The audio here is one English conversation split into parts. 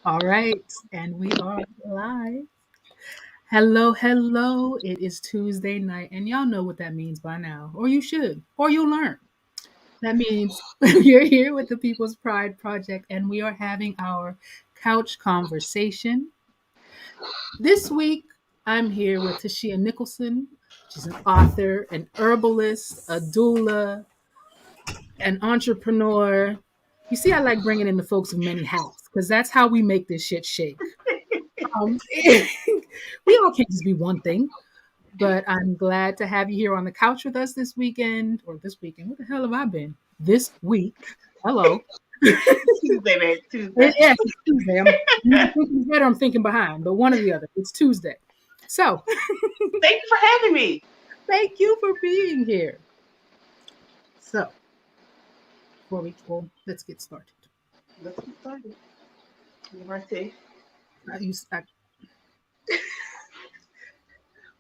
All right, and we are live. Hello, hello. It is Tuesday night, and y'all know what that means by now, or you should, or you'll learn. That means you're here with the People's Pride Project, and we are having our couch conversation. This week, I'm here with Tasheea Nicholson. She's an author, an herbalist, a doula, an entrepreneur. You see, I like bringing in the folks of many hats because that's how we make this shit shake. We all can't just be one thing, but I'm glad to have you here on the couch with us this weekend or this weekend. What the hell have I been? This week. Hello. Tuesday, babe. Tuesday. Yes, it's Tuesday. I'm thinking better. I'm thinking behind, but one or the other. It's Tuesday. So Thank you for having me. thank you for being here. So before we go, let's get started. Let's get started. University. I use, I,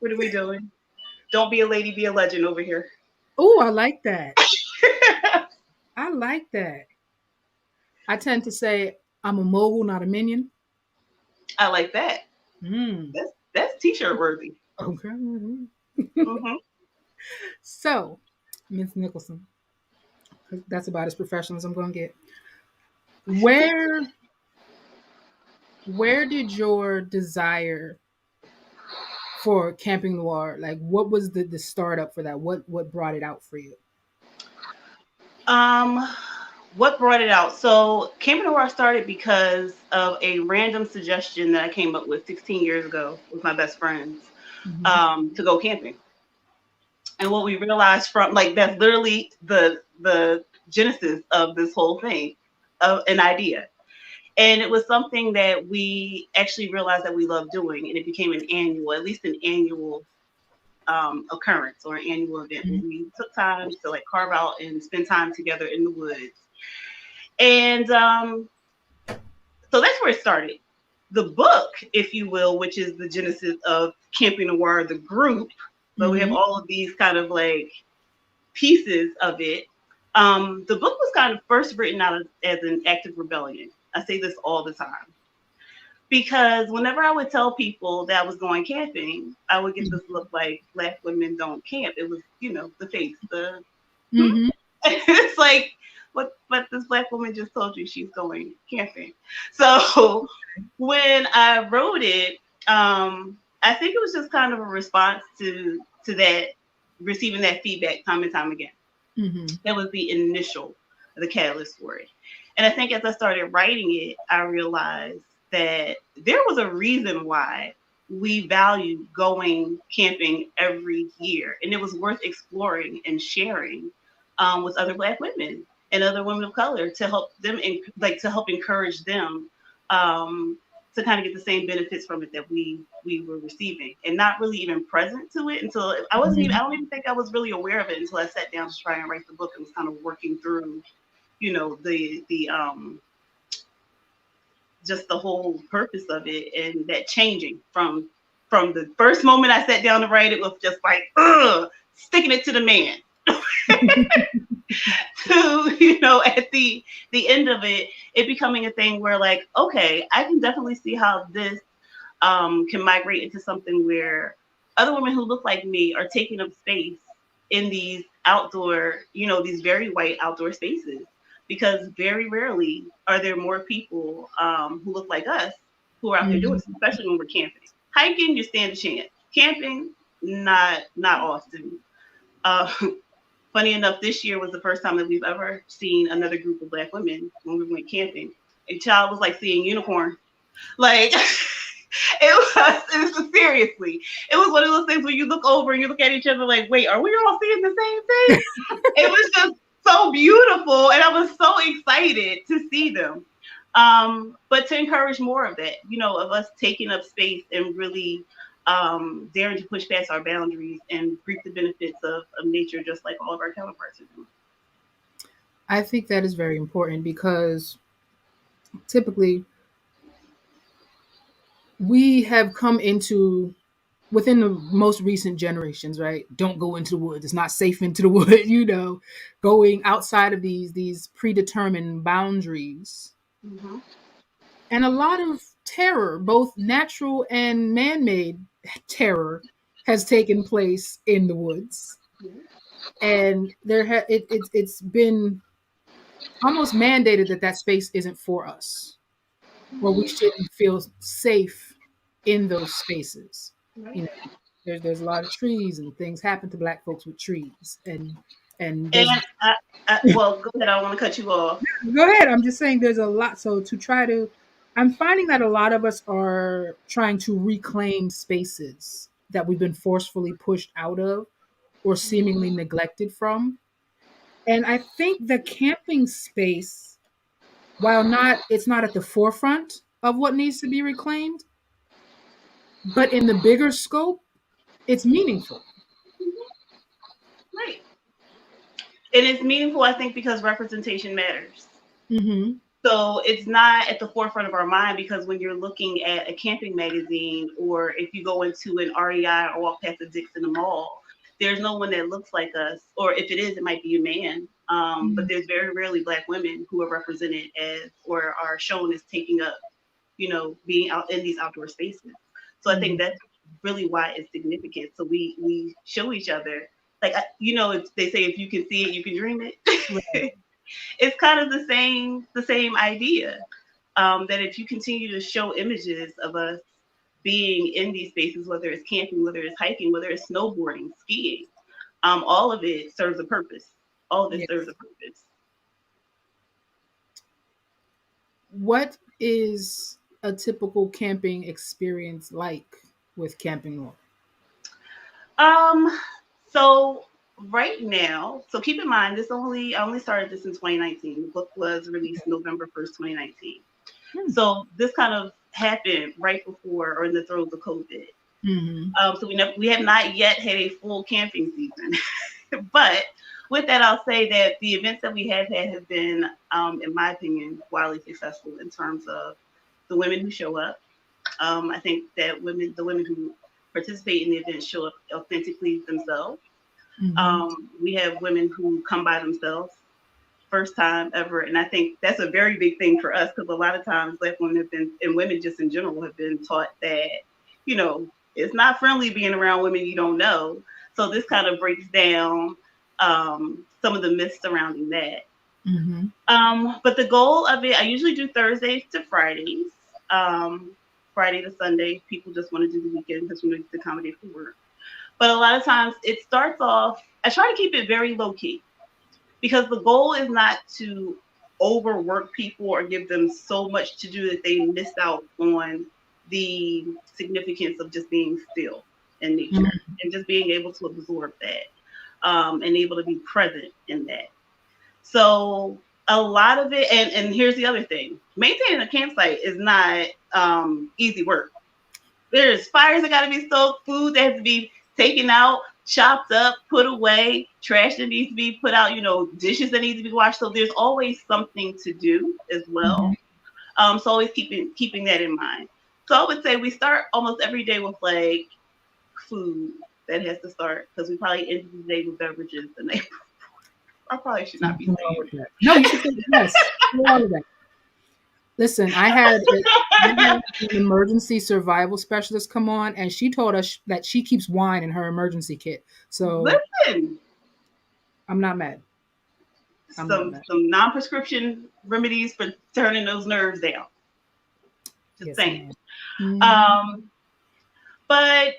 What are we doing? Don't be a lady, be a legend over here. oh, I like that. I like that. I tend to say I'm a mogul, not a minion. I like that. Mm, That's t-shirt worthy. okay. Mm-hmm. So, Miss Nicholson, that's about as professional as I'm going to get. Where where did your desire for camping noir, like what was the startup for that? What brought it out for you? Um, what brought it out? So Camping Noir started because of a random suggestion that I came up with 16 years ago with my best friends Mhm. to go camping. And what we realized from like that's literally the genesis of this whole thing of an idea. And it was something that we actually realized that we loved doing, and it became an annual, at least an annual occurrence or an annual event where Mhm. we took time to like carve out and spend time together in the woods. And so that's where it started. The book, if you will, which is the genesis of Camping Noir, the group. So we have Mhm. all of these kind of like pieces of it. The book was kind of first written out as an act of rebellion. I say this all the time because whenever I would tell people that I was going camping, I would get this look like black women don't camp. It was, the face, the Mhm. it's like what but this black woman just told you she's going camping. So when I wrote it, I think it was just kind of a response to that receiving that feedback time and time again. Mhm. That was the catalyst for it. And I think as I started writing it, I realized that there was a reason why we value going camping every year. And it was worth exploring and sharing with other Black women and other women of color to help them, to help encourage them um, to kind of get the same benefits from it that we were receiving, and not really even present to it until I Mhm. don't even think I was really aware of it until I sat down to try and write the book and was kind of working through, the just the whole purpose of it and that changing from the first moment I sat down to write it was just like sticking it to the man to at the end of it becoming a thing where like, okay, I can definitely see how this can migrate into something where other women who look like me are taking up space in these outdoor, these very white outdoor spaces. Because very rarely are there more people who look like us who are out there doing Mhm. this, especially when we're camping. Hiking, you stand a chance. Camping, not often. Uh, funny enough, this year was the first time that we've ever seen another group of Black women when we went camping. A child was like seeing unicorn. Like it was seriously. It was one of those things where you look over and you look at each other like, wait, are we all seeing the same thing? It was just so beautiful, and I was so excited to see them. But to encourage more of that, of us taking up space and really daring to push past our boundaries and reap the benefits of nature, just like all of our counterparts are doing. I think that is very important because typically we have come into within the most recent generations, right? Don't go into the woods. It's not safe into the wood, going outside of these predetermined boundaries Mm-hmm. And a lot of terror, both natural and man-made terror, has taken place in the woods. And it's been almost mandated that that space isn't for us, or we shouldn't feel safe in those spaces. You Right. know, there's a lot of trees, and things happen to Black folks with trees, and And there's well, go ahead. I don't want to cut you off. go ahead. I'm just saying there's a lot. So to try to, I'm finding that a lot of us are trying to reclaim spaces that we've been forcefully pushed out of or seemingly neglected from. And I think the camping space, while not it's not at the forefront of what needs to be reclaimed, but in the bigger scope, it's meaningful. Right. And it's meaningful, I think, because representation matters. Mm-hmm. So it's not at the forefront of our mind because when you're looking at a camping magazine or if you go into an REI or walk past the Dix in the mall, there's no one that looks like us. Or if it is, it might be a man. But there's very rarely Black women who are represented as or are shown as taking up, being out in these outdoor spaces. So I think Mm-hmm. that's really why it's significant. So we show each other, like, they say if you can see it, you can dream Right. it. It's kind of the same idea, that if you continue to show images of us being in these spaces, whether it's camping, whether it's hiking, whether it's snowboarding, skiing, all of it serves a purpose. All of it serves Yes. a purpose. What is a typical camping experience like with Camping Law? Um, so right now, so keep in mind, I only started this in 2019. The book was released November 1st, 2019. Hmm. So this kind of happened right before or in the throes of COVID. Mm-hmm. So we have not yet had a full camping season. But with that, I'll say that the events that we have had have been, in my opinion, wildly successful in terms of the women who show up. I think that the women who participate in the event show up authentically themselves. Mm-hmm. We have women who come by themselves, first time ever, and I think that's a very big thing for us because a lot of times Black women have been, and women just in general, have been taught that it's not friendly being around women you don't know. So this kind of breaks down, some of the myths surrounding that. Mm-hmm. But the goal of it, I usually do Thursdays to Fridays. Um, Friday to Sunday, people just want to do the weekend because we need to accommodate for work. But a lot of times it starts off, I try to keep it very low key because the goal is not to overwork people or give them so much to do that they miss out on the significance of just being still in nature and just being able to absorb that, and able to be present in that. So a lot of it, and here's the other thing: maintaining a campsite is not, easy work. There's fires that got to be stoked, food that has to be taken out, chopped up, put away, trash that needs to be put out, dishes that need to be washed. So there's always something to do as Mm-hmm. well. So always keeping that in mind. So I would say we start almost every day with like food that has to start because we probably end the day with beverages. And I probably should not be Nothing wrong saying with that. No, you should say yes. Nothing wrong with that. Listen, I had an emergency survival specialist come on, and she told us that she keeps wine in her emergency kit. So listen. I'm not mad. I'm not Some mad. some non-prescription remedies for turning those nerves down. Just Yes, saying. ma'am. Hmm. Um, but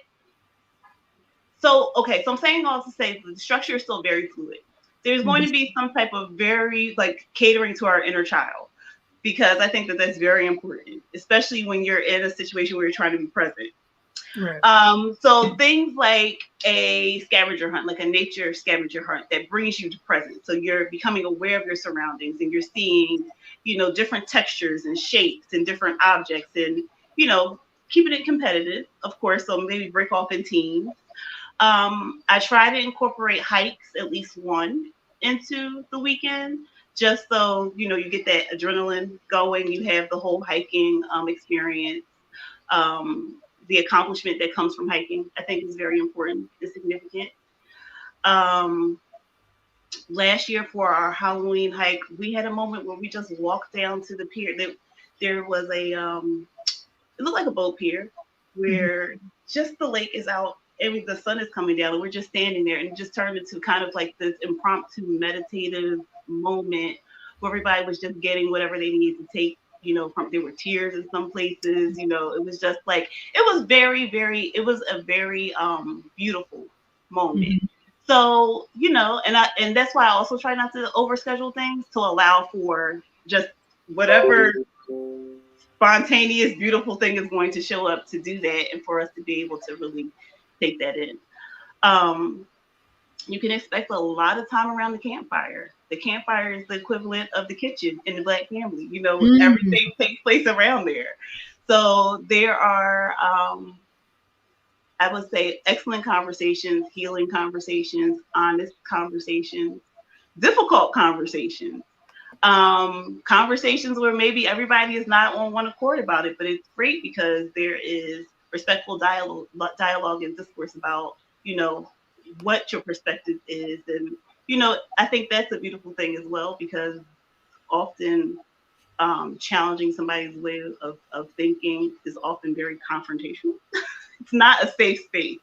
so okay, so I'm saying all to say the structure is still very fluid. There's going to Hmm. be some type of very like catering to our inner child because I think that that's very important, especially when you're in a situation where you're trying to be present. Right. So things like a scavenger hunt, like a nature scavenger hunt that brings you to present. So you're becoming aware of your surroundings and you're seeing, different textures and shapes and different objects and, you know, keeping it competitive, of course. So maybe break off in teams. I try to incorporate hikes, at least one, into the weekend, just so, you get that adrenaline going. You have the whole hiking, experience, the accomplishment that comes from hiking, I think is very important and significant. Um, Last year for our Halloween hike, we had a moment where we just walked down to the pier. there was it looked like a boat pier Mhm. where just the lake is out and the sun is coming down and we're just standing there, and it just turned into kind of like this impromptu meditative moment where everybody was just getting whatever they needed to take. From there were tears in some places. It was just like it was it was a very beautiful moment. Mhm. So, and that's why I also try not to overschedule things to allow for just whatever spontaneous, beautiful thing is going to show up to do that, and for us to be able to really take that in. Um, you can expect a lot of time around the campfire. The campfire is the equivalent of the kitchen in the Black family. Mm. Everything takes place around there. So there are, I would say, excellent conversations, healing conversations, honest conversations, difficult conversations, conversations where maybe everybody is not on one accord about it, but it's great because there is respectful dialogue and discourse about, you know, what your perspective is. And, I think that's a beautiful thing as well, because often challenging somebody's way of thinking is often very confrontational. It's not a safe space.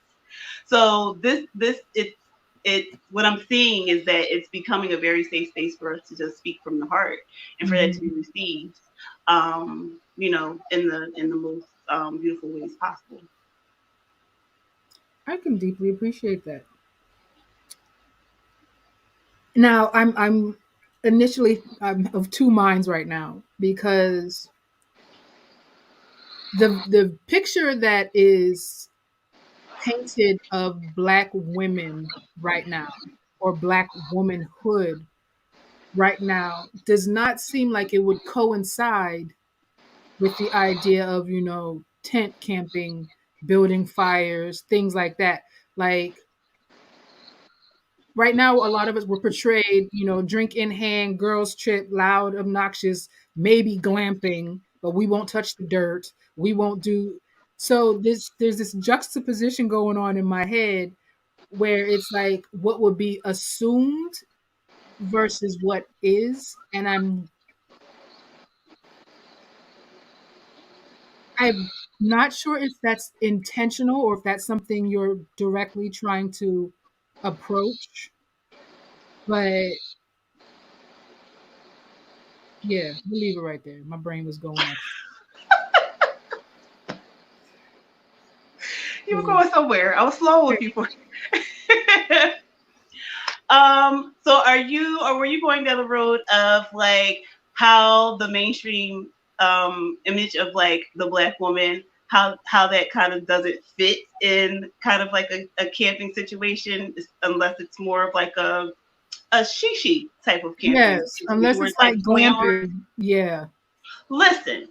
So what I'm seeing is that it's becoming a very safe space for us to just speak from the heart and for that to be Mhm. received, in the most beautiful ways possible. I can deeply appreciate that. Now, I'm of two minds right now because the picture that is painted of Black women right now, or Black womanhood right now, does not seem like it would coincide with the idea of, tent camping, building fires, things like that. Like right now, a lot of us were portrayed, drink in hand, girls trip, loud, obnoxious, maybe glamping, but we won't touch the dirt. We won't do. So there's this juxtaposition going on in my head where it's like what would be assumed versus what is, and I'm not sure if that's intentional or if that's something you're directly trying to approach. But yeah, we'll leave it right there. My brain was going off. You were going somewhere. I was slow with you for. So are you, or were you going down the road of like how the mainstream image of like the Black woman, how that kind of doesn't fit in kind of like a camping situation, unless it's more of like a shishi type of camping Yes, situation unless where it's it's like like glamorous. glamping. Yeah. Listen,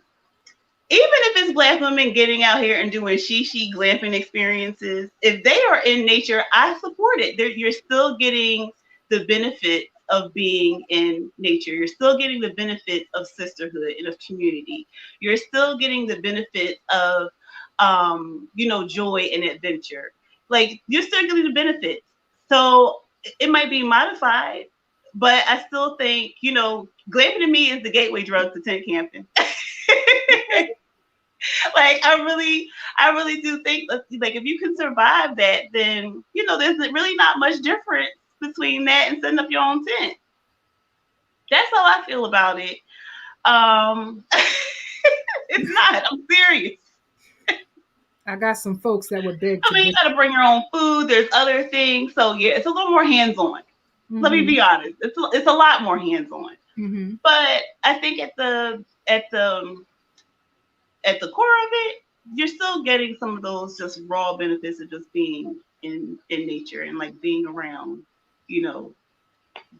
even if it's Black women getting out here and doing shishi glamping experiences, if they are in nature, I support it. You're still getting the benefit of being in nature. You're still getting the benefit of sisterhood and of community. You're still getting the benefit of, joy and adventure. Like, you're still getting the benefits. So it might be modified, but I still think, glamping to me is the gateway drug to tent camping. Okay. Like, I really do think that, like, if you can survive that, then there's really not much difference between that and setting up your own tent. That's how I feel about it. um it's not, I'm serious. I got some folks that would beg I to mean, you differ. got to bring your own food, there's other things, so yeah, it's a little more hands-on. Let me Hmm. be honest, it's a lot more hands-on. Hmm. But I think at the core of it, you're still getting some of those just raw benefits of just being in nature and like being around, you know,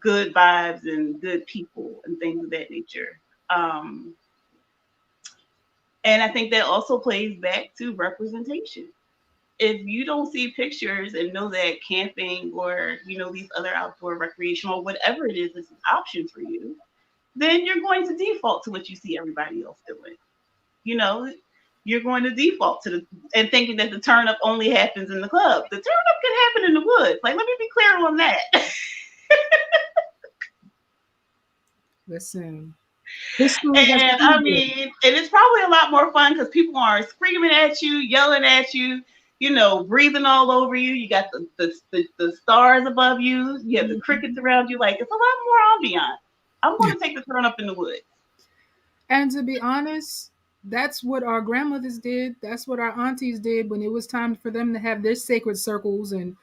good vibes and good people and things of that nature. Um, and I think that also plays back to representation. If you don't see pictures and know that camping or these other outdoor recreational whatever it is an option for you, then you're going to default to what you see everybody else doing. you know, you're going to default to the and thinking that the turn up only happens in the club. The turn up can happen in the woods. Like, let me be clear on that. Listen. History has And I proved it. mean, and it's probably a lot more fun because people aren't screaming at you, yelling at you, breathing all over you. You got the stars above you. You have the crickets around you. Like, it's a lot more ambient. I want to take the turn up in the woods. And to be honest, that's what our grandmothers did. That's what our aunties did when it was time for them to have their sacred circles and,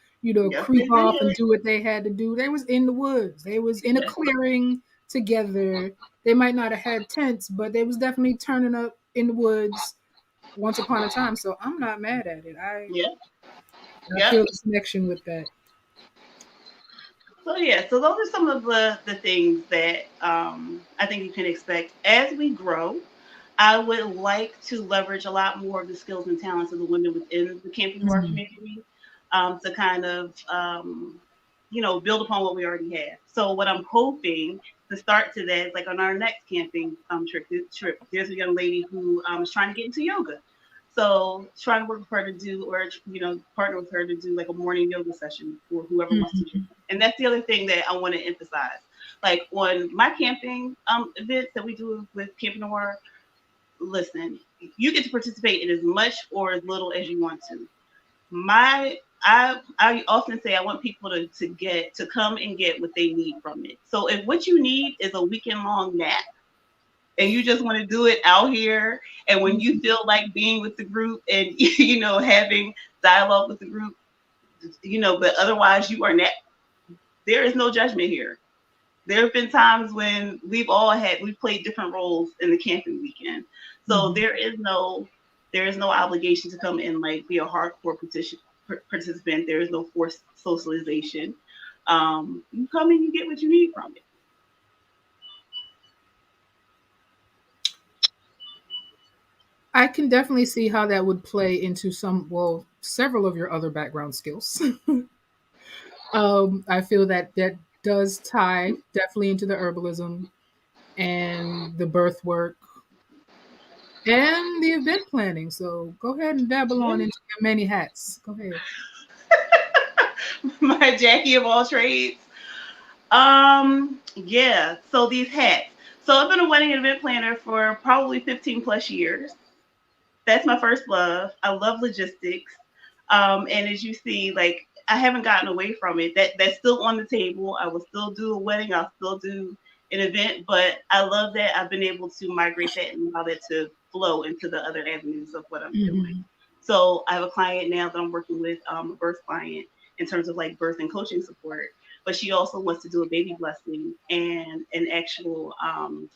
Yes, they creep off and did. do what they had to do. They was in the woods. They was in a Yes, clearing together. They might not have had tents, but they was definitely turning up in the woods once upon a time. So I'm not mad at it. yep, I yep. feel the connection with that. So yeah, so those are some of the things that I think you can expect as we grow. I would like to leverage a lot more of the skills and talents of the women within the Camping Noir Mhm. community to kind of, build upon what we already have. So what I'm hoping to start to that is like on our next camping trip, there's a young lady who is trying to get into yoga. So trying to work with her to do, or partner with her to do like a morning yoga session for whoever wants to join. Mhm. And that's the other thing that I want to emphasize. Like on my camping events that we do with Camping Noir, listen, you get to participate in as much or as little as you want to. I often say I want people to come and get what they need from it. So if what you need is a weekend long nap and you just want to do it out here, and when you feel like being with the group and having dialogue with the group, but otherwise you are not, there is no judgment here. There have been times when we've played different roles in the camping weekend. So Mhm. there is no obligation to come in like be a hardcore participant. There is no forced socialization. You come and you get what you need from it. I can definitely see how that would play into several of your other background skills. I feel that that does tie definitely into the herbalism and the birth work and the event planning. So go ahead and dabble Yeah. on into your many hats. Go ahead. My Jackie of all trades. Yeah. So these hats. So I've been a wedding and event planner for probably 15 plus years. That's my first love. I love logistics. And as you see, like I haven't gotten away from it. That's still on the table. I will still do a wedding. I'll still do an event, but I love that I've been able to migrate that and allow that to flow into the other avenues of what I'm doing. Hmm. So I have a client now that I'm working with, a birth client in terms of like birth and coaching support. But she also wants to do a baby blessing and an actual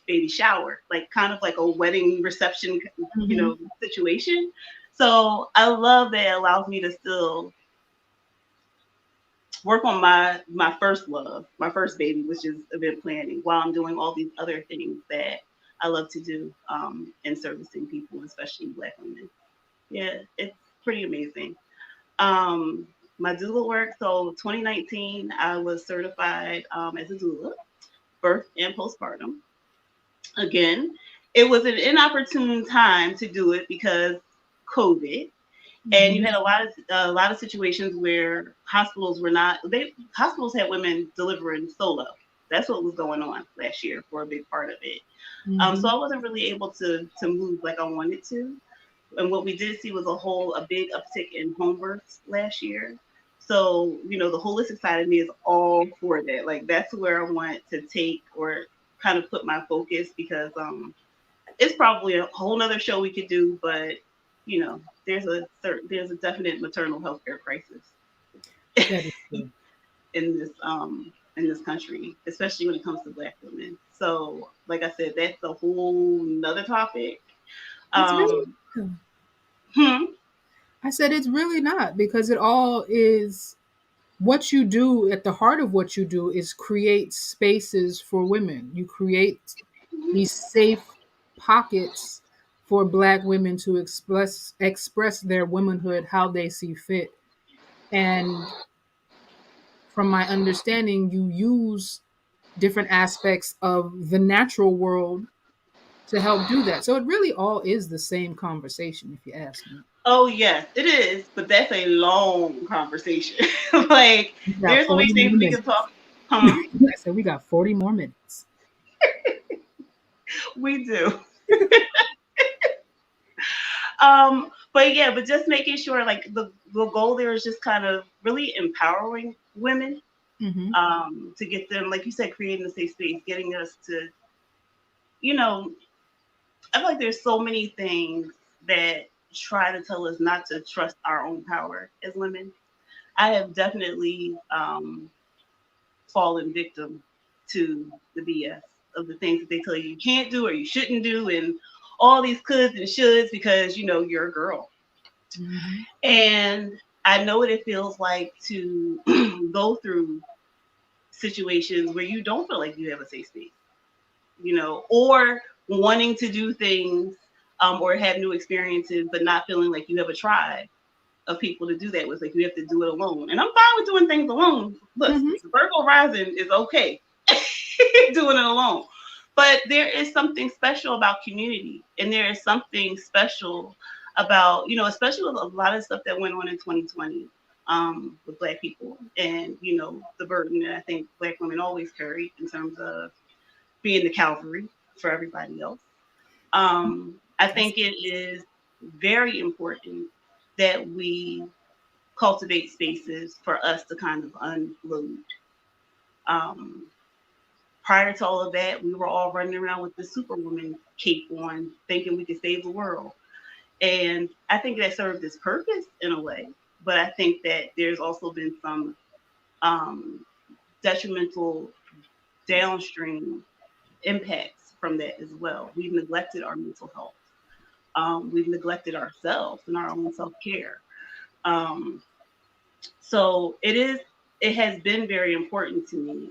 baby shower, like kind of like a wedding reception, Hmm. situation. So I love that it allows me to still work on my first love, my first baby, which is event planning, while I'm doing all these other things that I love to do in servicing people, especially Black women. Yeah, it's pretty amazing. Um, my doula work. So 2019, I was certified as a doula, birth and postpartum. Again, it was an inopportune time to do it because COVID, and you Hmm. had a lot of situations where hospitals had women delivering solo. That's what was going on last year for a big part of it. So Hmm. I wasn't really able to move like I wanted to. And what we did see was a big uptick in home births last year. So the holistic side of me is all for that. Like that's where I want to take or kind of put my focus because it's probably a whole nother show we could do, but there's a definite maternal health care crisis That is true. in this country, especially when it comes to Black women. So, like I said, that's a whole nother topic. It's really, Um, hmm, I said it's really not because it all is what you do at the heart of what you do is create spaces for women. You create these safe pockets for black women to express their womanhood how they see fit. And from my understanding, you use different aspects of the natural world to help do that. So it really all is the same conversation, if you ask me. oh yes, it is, but that's a long conversation. Like, We got there's so many 40 things more we can minutes. talk. Hmm. I said we got 40 more minutes. We do. But yeah, but just making sure like the goal there is just kind of really empowering women, Mm-hmm. to get them, like you said, creating a safe space, getting us to, you know, I feel like there's so many things that try to tell us not to trust our own power as women. I have definitely fallen victim to the BS of the things that they tell you can't do or you shouldn't do, and all these coulds and shoulds because you're a girl. Mm-hmm. And I know what it feels like to go through situations where you don't feel like you have a safe space, or wanting to do things, or have new experiences, but not feeling like you have a tribe of people to do that with. Like you have to do it alone. And I'm fine with doing things alone. Look, Mm-hmm. Virgo rising is okay doing it alone. But there is something special about community. And there is something special about, especially with a lot of stuff that went on in 2020, with Black people and, the burden that I think Black women always carry in terms of being the Calvary for everybody else. I That's think it is very important that we cultivate spaces for us to kind of unload. Um, Prior to all of that, we were all running around with the Superwoman cape on, thinking we could save the world. And I think that served its purpose in a way. But I think that there's also been some um, detrimental downstream impacts from that as well. We've neglected our mental health. We've neglected ourselves and our own self care. Um, so it has been very important to me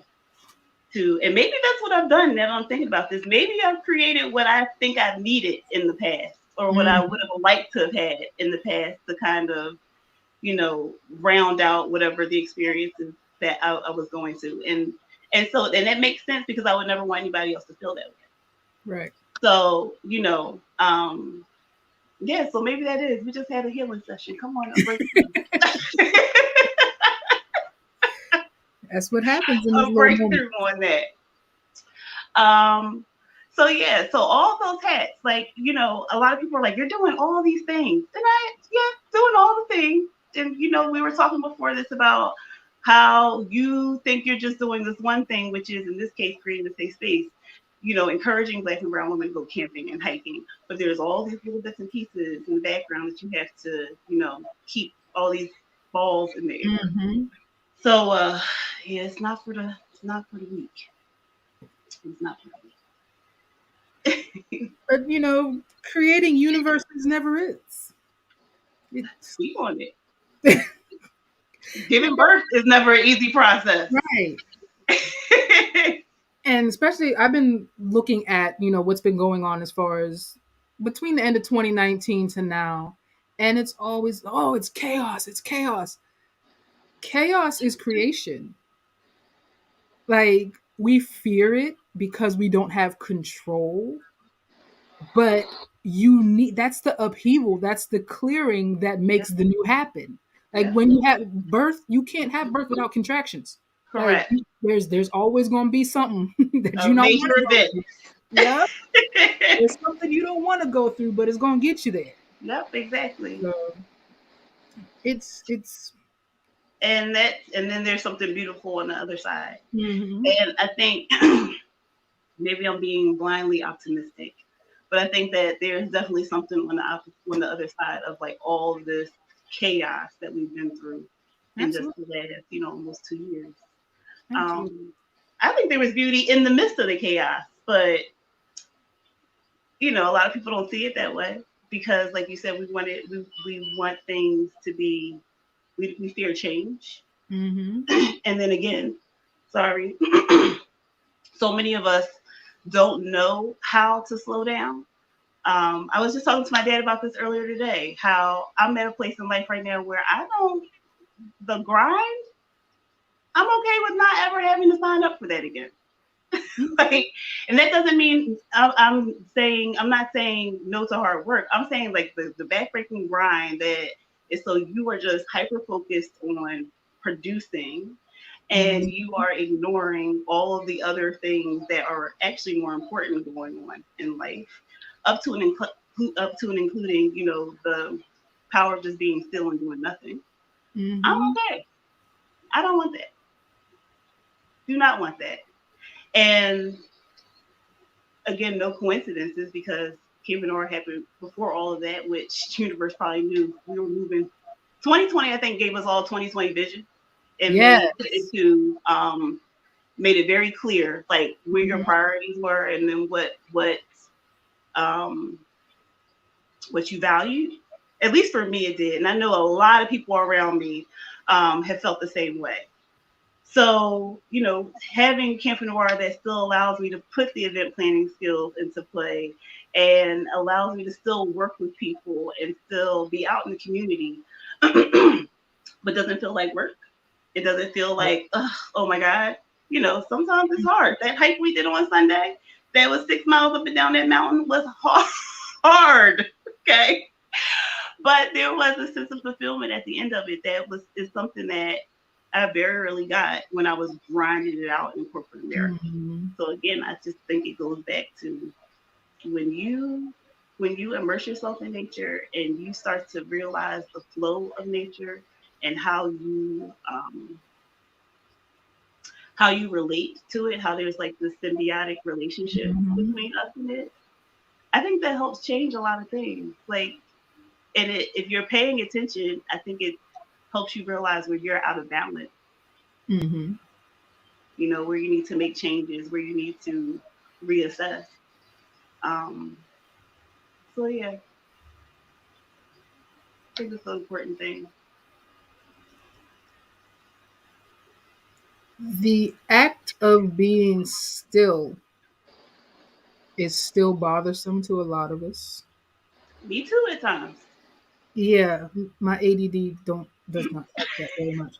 and maybe that's what I've done now that I'm thinking about this. Maybe I've created what I think I've needed in the past, or what I mm-hmm. would have liked to have had in the past to kind of, round out whatever the experiences that I was going to. And that makes sense because I would never want anybody else to feel that way. Right. So, yeah, so maybe that is. We just had a healing session. Come on, a breakthrough. That's what happens in these A little moments. breakthrough on that. Um, so yeah, so all those hats, like, a lot of people are like, you're doing all these things. And doing all the things. And we were talking before this about how you think you're just doing this one thing, which is in this case creating a safe space, encouraging Black and brown women to go camping and hiking. But there's all these little bits and pieces in the background that you have to, keep all these balls in the air. Mm-hmm. So yeah, it's not for the weak. It's not for the weak. But creating universes never is. It's Sleep on it. Giving birth is never an easy process. right. And especially I've been looking at, what's been going on as far as between the end of 2019 to now. And it's always, oh, it's chaos. It's chaos. Chaos is creation. Like we fear it because we don't have control, but you need that's the upheaval, that's the clearing that Yeah, makes the new happen. Like yeah, when you have birth, you can't have birth without contractions. Like correct. there's always going to be something that A you don't major want to go event. through. Yeah, there's something you don't want to go through, but it's going to get you there. Yep, exactly. So it's And then there's something beautiful on the other side. hmm And I think maybe I'm being blindly optimistic, but I think that there's definitely something on the other side of like all this chaos that we've been through in just absolutely, the last, almost 2 years. absolutely. Um, I think there was beauty in the midst of the chaos, but a lot of people don't see it that way because, like you said, we want things to be. We fear change, hmm and then again, sorry, so many of us don't know how to slow down. I was just talking to my dad about this earlier today. How I'm at a place in life right now where I don't the grind. I'm okay with not ever having to sign up for that again. Like, and that doesn't mean I'm not saying no to hard work. I'm saying like the backbreaking grind that is so you are just hyper focused on producing and Mhm. you are ignoring all of the other things that are actually more important going on in life, up to and up to and including, the power of just being still and doing nothing. I don't Mhm. want that. I don't want that. Do not want that. And again, no coincidences because Kim and Nora happened before all of that, which the universe probably knew we were moving. 2020, I think, gave us all 2020 vision and Yes. made it very clear like where your Mhm. priorities were and then um, what you valued. At least for me, it did, and I know a lot of people around me have felt the same way. So, having Camp Noir that still allows me to put the event planning skills into play and allows me to still work with people and still be out in the community, but doesn't feel like work. It doesn't feel like, ugh, oh my God. Sometimes it's hard. That hike we did on Sunday, that was 6 miles up and down that mountain, was hard. Okay. But there was a sense of fulfillment at the end of it that is something that I very rarely got when I was grinding it out in corporate America. Mhm. So again, I just think it goes back to when you immerse yourself in nature and you start to realize the flow of nature and how you relate to it, how there's like this symbiotic relationship Mhm. between us and it. I think that helps change a lot of things. Like, and if you're paying attention, I think it helps you realize where you're out of balance. Mhm. Where you need to make changes, where you need to reassess. Um, so yeah, I think it's an important thing. The act of being still is still bothersome to a lot of us. Me too at times. Yeah, my ADD don't does not like that very much.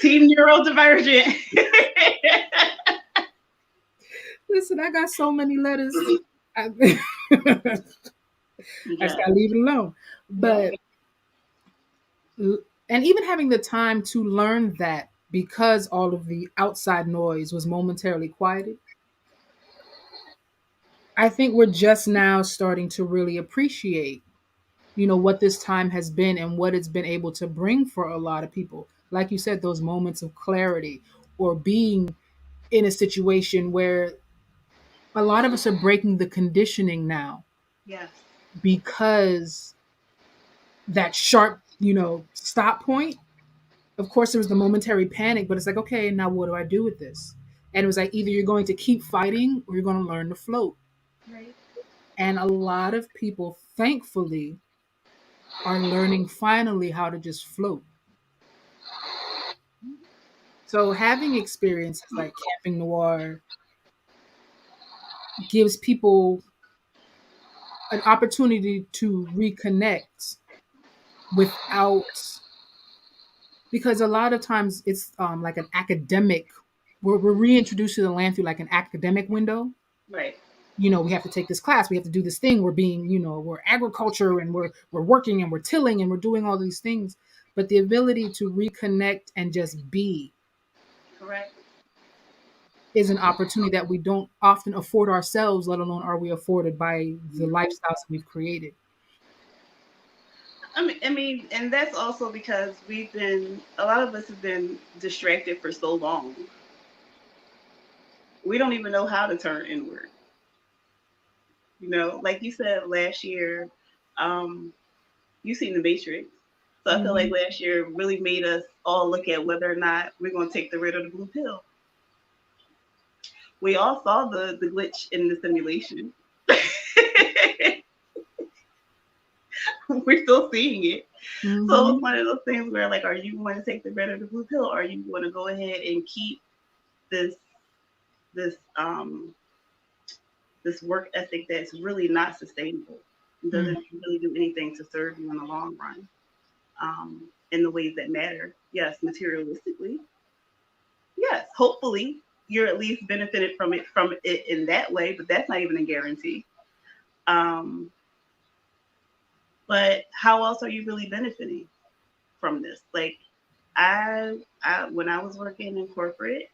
Team neurodivergent. Listen, I got so many letters. I, I just Yeah. gotta leave it alone. Yep. But and even having the time to learn that because all of the outside noise was momentarily quieted, I think we're just now starting to really appreciate, what this time has been and what it's been able to bring for a lot of people. Like you said, those moments of clarity or being in a situation where a lot of us are breaking the conditioning now Yes. because that sharp, stop point. Of course, there was the momentary panic, but it's like, okay, now what do I do with this? And it was like, either you're going to keep fighting or you're going to learn to float. Right. And a lot of people, thankfully, are learning finally how to just float. So having experiences like Camping Noir gives people an opportunity to reconnect without, because a lot of times it's like an academic, we're reintroduced to the land through like an academic window. Right. We have to take this class, we have to do this thing, we're being, we're agriculture and we're working and we're tilling and we're doing all these things. But the ability to reconnect and just be Correct. is an opportunity that we don't often afford ourselves, let alone are we afforded by the lifestyles that we've created. And that's also because a lot of us have been distracted for so long. We don't even know how to turn inward. Like you said last year, um, you seen the Matrix. So I feel like Mhm. last year really made us all look at whether or not we're going to take the red or the blue pill. We all saw the glitch in the simulation. We're still seeing it. So it's Mhm. one of those things where, like, are you going to take the red or the blue pill, or are you going to go ahead and keep this this um this work ethic that's really not sustainable? It Mhm. doesn't really do anything to serve you in the long run, in the ways that matter. Yes, materialistically. Yes, hopefully you're at least benefited from it in that way, but that's not even a guarantee. Um, but how else are you really benefiting from this? Like, I when I was working in corporate,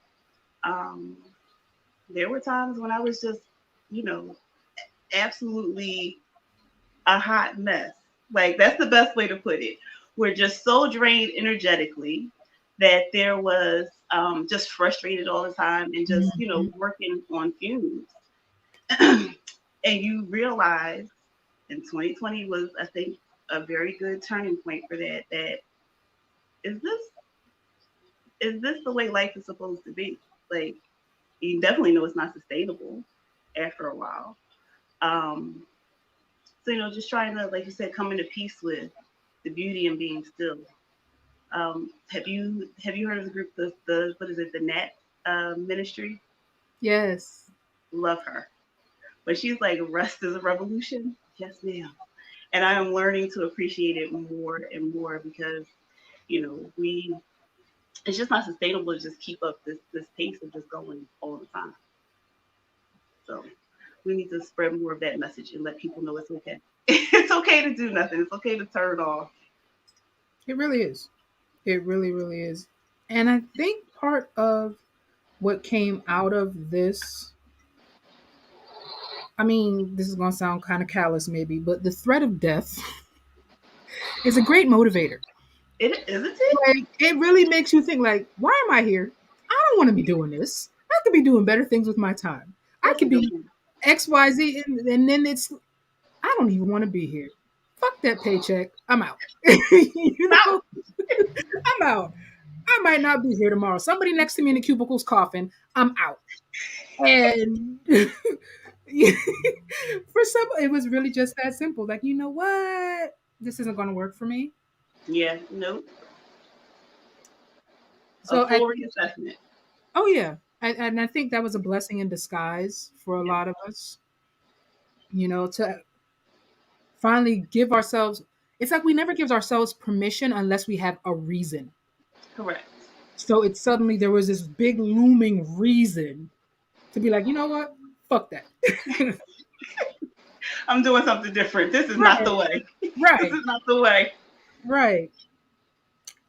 um, there were times when I was just, you know, absolutely a hot mess. Like that's the best way to put it. We're just so drained energetically that there was just frustrated all the time and just, you know, Mhm. working on fumes. And you realize, and 2020 was, I think, a very good turning point for that. That is this is this the way life is supposed to be? Like you definitely know it's not sustainable after a while. Um, so you know, just trying to, like you said, come into peace with the beauty in being still. Have you heard of the group, the what is it, the Nat Ministry? Yes. Love her, but she's like rest is a revolution. Yes, ma'am. And I am learning to appreciate it more and more because you know we it's just not sustainable to just keep up this pace of just going all the time. So we need to spread more of that message and let people know it's okay. It's okay to do nothing. It's okay to turn off. It really is. It really, really is. And I think part of what came out of this, I mean, this is going to sound kind of callous maybe, but the threat of death is a great motivator. It isn't it? Like, it really makes you think, like, why am I here? I don't want to be doing this. I could be doing better things with my time. I That's a could good be point. XYZ, and then it's, I don't even want to be here. Fuck that paycheck. I'm out. You Now, know, I'm out. I might not be here tomorrow. Somebody next to me in the cubicle's coughing. I'm out. And for some, it was really just that simple. Like, you know what? This isn't going to work for me. yeah, nope. A So I full think, reassessment. oh yeah, and I think that was a blessing in disguise for a Yeah, lot of us. To finally give ourselves. It's like we never give ourselves permission unless we have a reason. correct. So it's suddenly there was this big looming reason to be like, you know what? Fuck that. I'm doing something different. This is not Right, the way. This right, is not the way. right.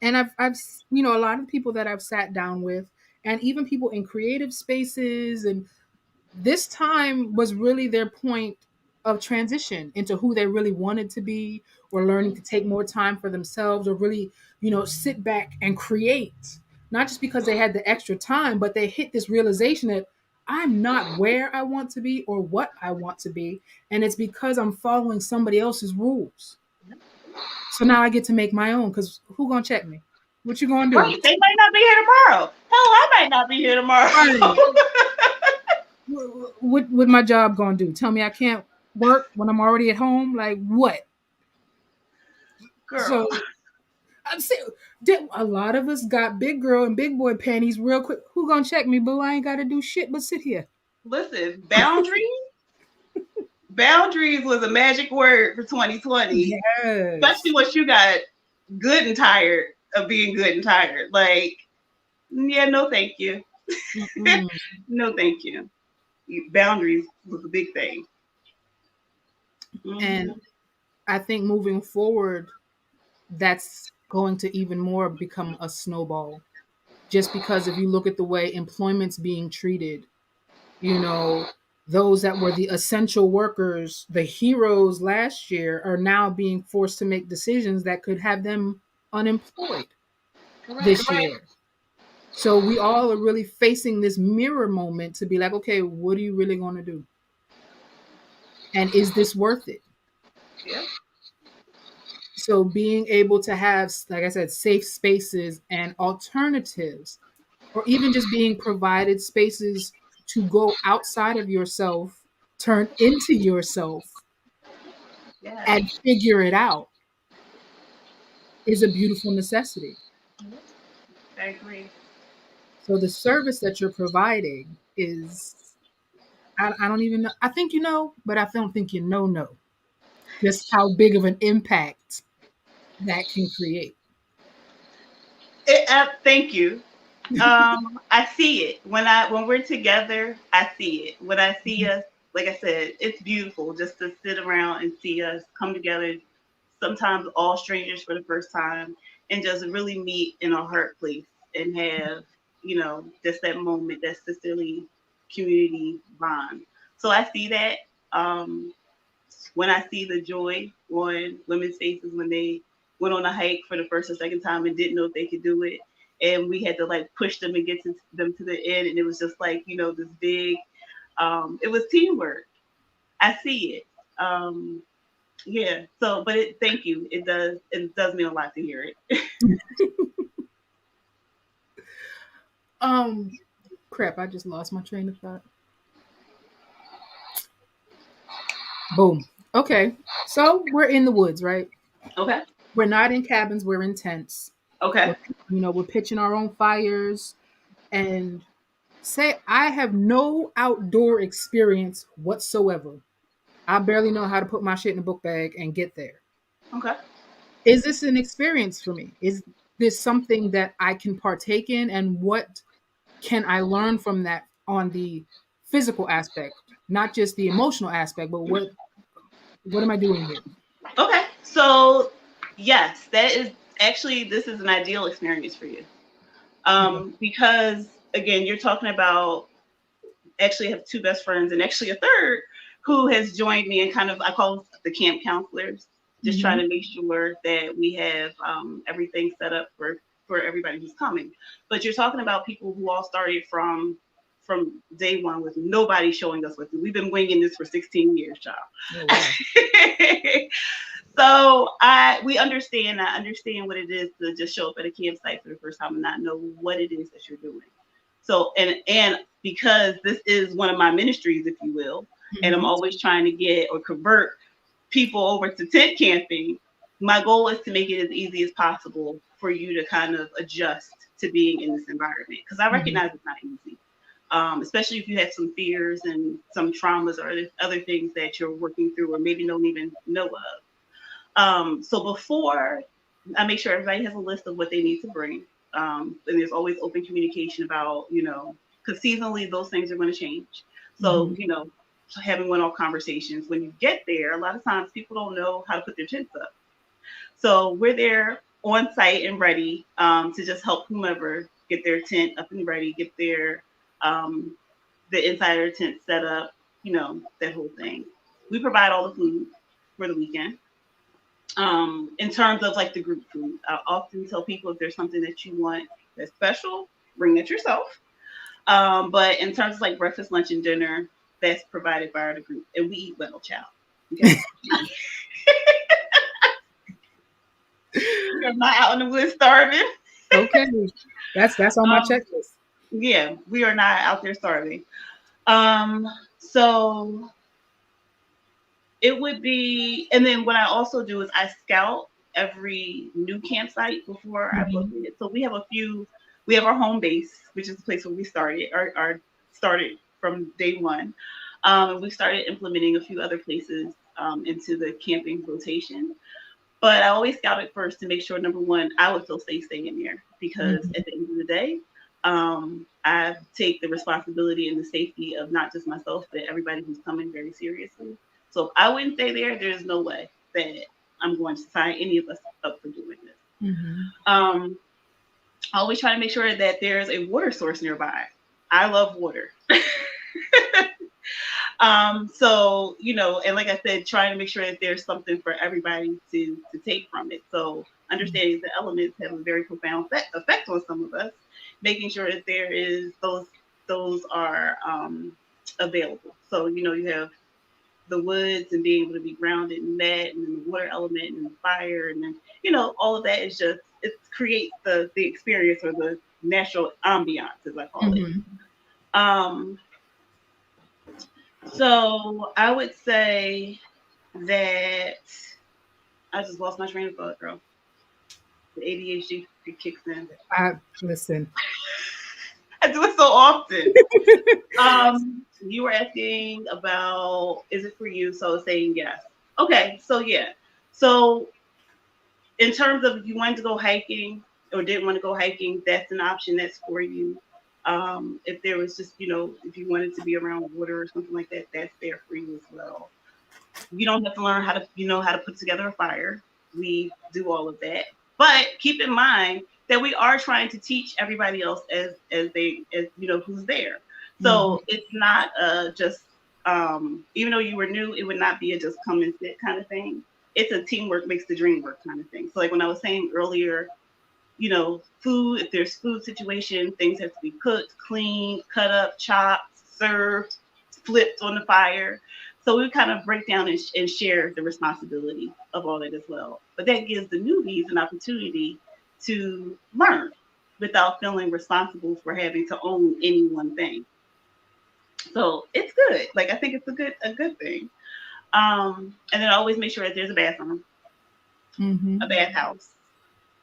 And a lot of people that I've sat down with, and even people in creative spaces, and this time was really their point of transition into who they really wanted to be, or learning to take more time for themselves, or really, sit back and create, not just because they had the extra time, but they hit this realization that I'm not where I want to be or what I want to be, and it's because I'm following somebody else's rules. So now I get to make my own, because who gonna check me? What you gonna do? Right. They might not be here tomorrow. Hell, I might not be here tomorrow. Right. What my job gonna do? Tell me I can't work when I'm already at home? Like what? Girl, So I'm saying, a lot of us got big girl and big boy panties real quick. Who gonna check me, boo? I ain't gotta do shit but sit here. listen, boundaries was a magic word for 2020, especially Yes. once you got good and tired of being good and tired. Like, yeah, no, thank you. Mm-mm. No, thank you. Boundaries was a big thing. And Hmm. I think moving forward, that's going to even more become a snowball. Just because if you look at the way employment's being treated, you know, those that were the essential workers, the heroes last year, are now being forced to make decisions that could have them unemployed Correct. this year. So we all are really facing this mirror moment to be like, okay, what are you really going to do? And is this worth it? Yeah. So being able to have, like I said, safe spaces and alternatives, or even just being provided spaces to go outside of yourself, turn into yourself, Yeah. and figure it out, is a beautiful necessity. I agree. So the service that you're providing is, I don't even know. I think you know, but I don't think you know just how big of an impact that can create. Thank you. I see it when we're together. I see it when I see us. Like I said, it's beautiful just to sit around and see us come together. Sometimes all strangers for the first time, and just really meet in a heart place and have, just that moment, that sisterly community bond. So I see that. Um, when I see the joy on women's faces when they went on a hike for the first or second time and didn't know if they could do it, and we had to like push them and get them to the end, and it was just like this big. It was teamwork. I see it. Yeah. So, but thank you. It does mean a lot to hear it. Um, crap, I just lost my train of thought. Boom. Okay. So we're in the woods, right? Okay. We're not in cabins, we're in tents. Okay. We're, we're pitching our own fires and say I have no outdoor experience whatsoever. I barely know how to put my shit in a book bag and get there. Okay. Is this an experience for me? Is this something that I can partake in? And what can I learn from that on the physical aspect, not just the emotional aspect, but what am I doing here? Okay. So, yes, that is actually this is an ideal experience for you. Okay. Because again, you're talking about actually have two best friends and actually a third who has joined me and kind of I call them the camp counselors, just trying Mm-hmm. to make sure that we have everything set up for everybody who's coming. But you're talking about people who all started from day one with nobody showing us what to do. We've been winging this for 16 years, child. Oh wow. So we understand. I understand what it is to just show up at a campsite for the first time and not know what it is that you're doing. So and because this is one of my ministries, if you will, and I'm Mm-hmm. always trying to get or convert people over to tent camping, my goal is to make it as easy as possible for you to kind of adjust to being in this environment because I Mm-hmm. recognize it's not easy. Especially if you have some fears and some traumas or other things that you're working through or maybe don't even know of. So before I make sure everybody has a list of what they need to bring, and there's always open communication about, because seasonally those things are going to change. So, Mm-hmm. so having one-off conversations. When you get there, a lot of times people don't know how to put their tents up. So we're there on site and ready to just help whomever get their tent up and ready, get their the insider tent set up, that whole thing. We provide all the food for the weekend. In terms of like the group food, I often tell people if there's something that you want that's special, bring it yourself. But in terms of like breakfast, lunch, and dinner, that's provided by the group, and we eat well, child. Okay, we're not out in the woods starving. Okay. That's on my Um, checklist. yeah, we are not out there starving. Um, so it would be, and then what I also do is I scout every new campsite before I book Mm-hmm. it. So we have our home base, which is the place where we started, or started from day one. And we started implementing a few other places into the camping rotation. But I always scout it first to make sure number one, I would feel safe staying there because Mm-hmm. at the end of the day, I take the responsibility and the safety of not just myself, but everybody who's coming very seriously. So if I wouldn't stay there, there's no way that I'm going to sign any of us up for doing this. Mm-hmm. Um, I always try to make sure that there's a water source nearby. I love water. So and like I said, trying to make sure that there's something for everybody to take from it. So understanding the elements have a very profound effect on some of us, making sure that there is those are available. So you have the woods and being able to be grounded in that, and then the water element and the fire, and then all of that is just it creates the experience or the natural ambiance, as I call it. Mm-hmm. Um, so I would say that I just lost my train of thought, girl. The ADHD kicks in. I listen. I do it so often. You were asking about is it for you? So saying yes. Okay, so yeah. So in terms of if you wanted to go hiking or didn't want to go hiking, that's an option that's for you. If there was just, if you wanted to be around water or something like that, that's there for you as well. You don't have to learn how to, how to put together a fire. We do all of that. But keep in mind that we are trying to teach everybody else as you know who's there. Mm-hmm. So it's not just even though you were new, it would not be a just come and sit kind of thing. It's a teamwork makes the dream work kind of thing. So like when I was saying earlier, you know, food, if there's food situation, things have to be cooked, cleaned, cut up, chopped, served, flipped on the fire. So we kind of break down and share the responsibility of all that as well. But that gives the newbies an opportunity to learn without feeling responsible for having to own any one thing. So it's good. Like I think it's a good thing. And then I always make sure that there's a bathroom, Mm-hmm. a bathhouse,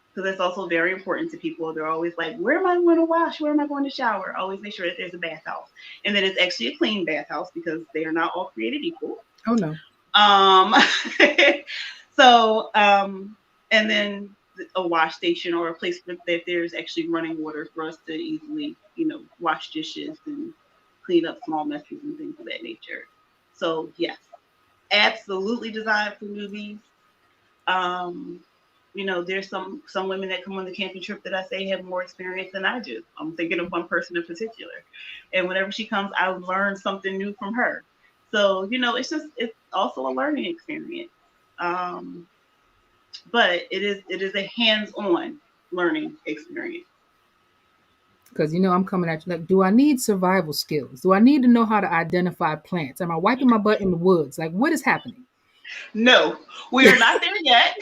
because that's also very important to people. They're always like, where am I going to wash? Where am I going to shower? Always make sure that there's a bathhouse. And then it's actually a clean bathhouse because they are not all created equal. Oh no. Um, so, and then a wash station or a place that there's actually running water for us to easily, you know, wash dishes and clean up small messes and things of that nature. So, yes, absolutely designed for newbies. Um, you know, there's some women that come on the camping trip that I say have more experience than I do. I'm thinking of one person in particular, and whenever she comes, I learn something new from her. So you know, it's also a learning experience, um, but it is a hands-on learning experience. Because I'm coming at you like, do I need survival skills? Do I need to know how to identify plants? Am I wiping my butt in the woods? Like, what is happening? No, we are not there yet.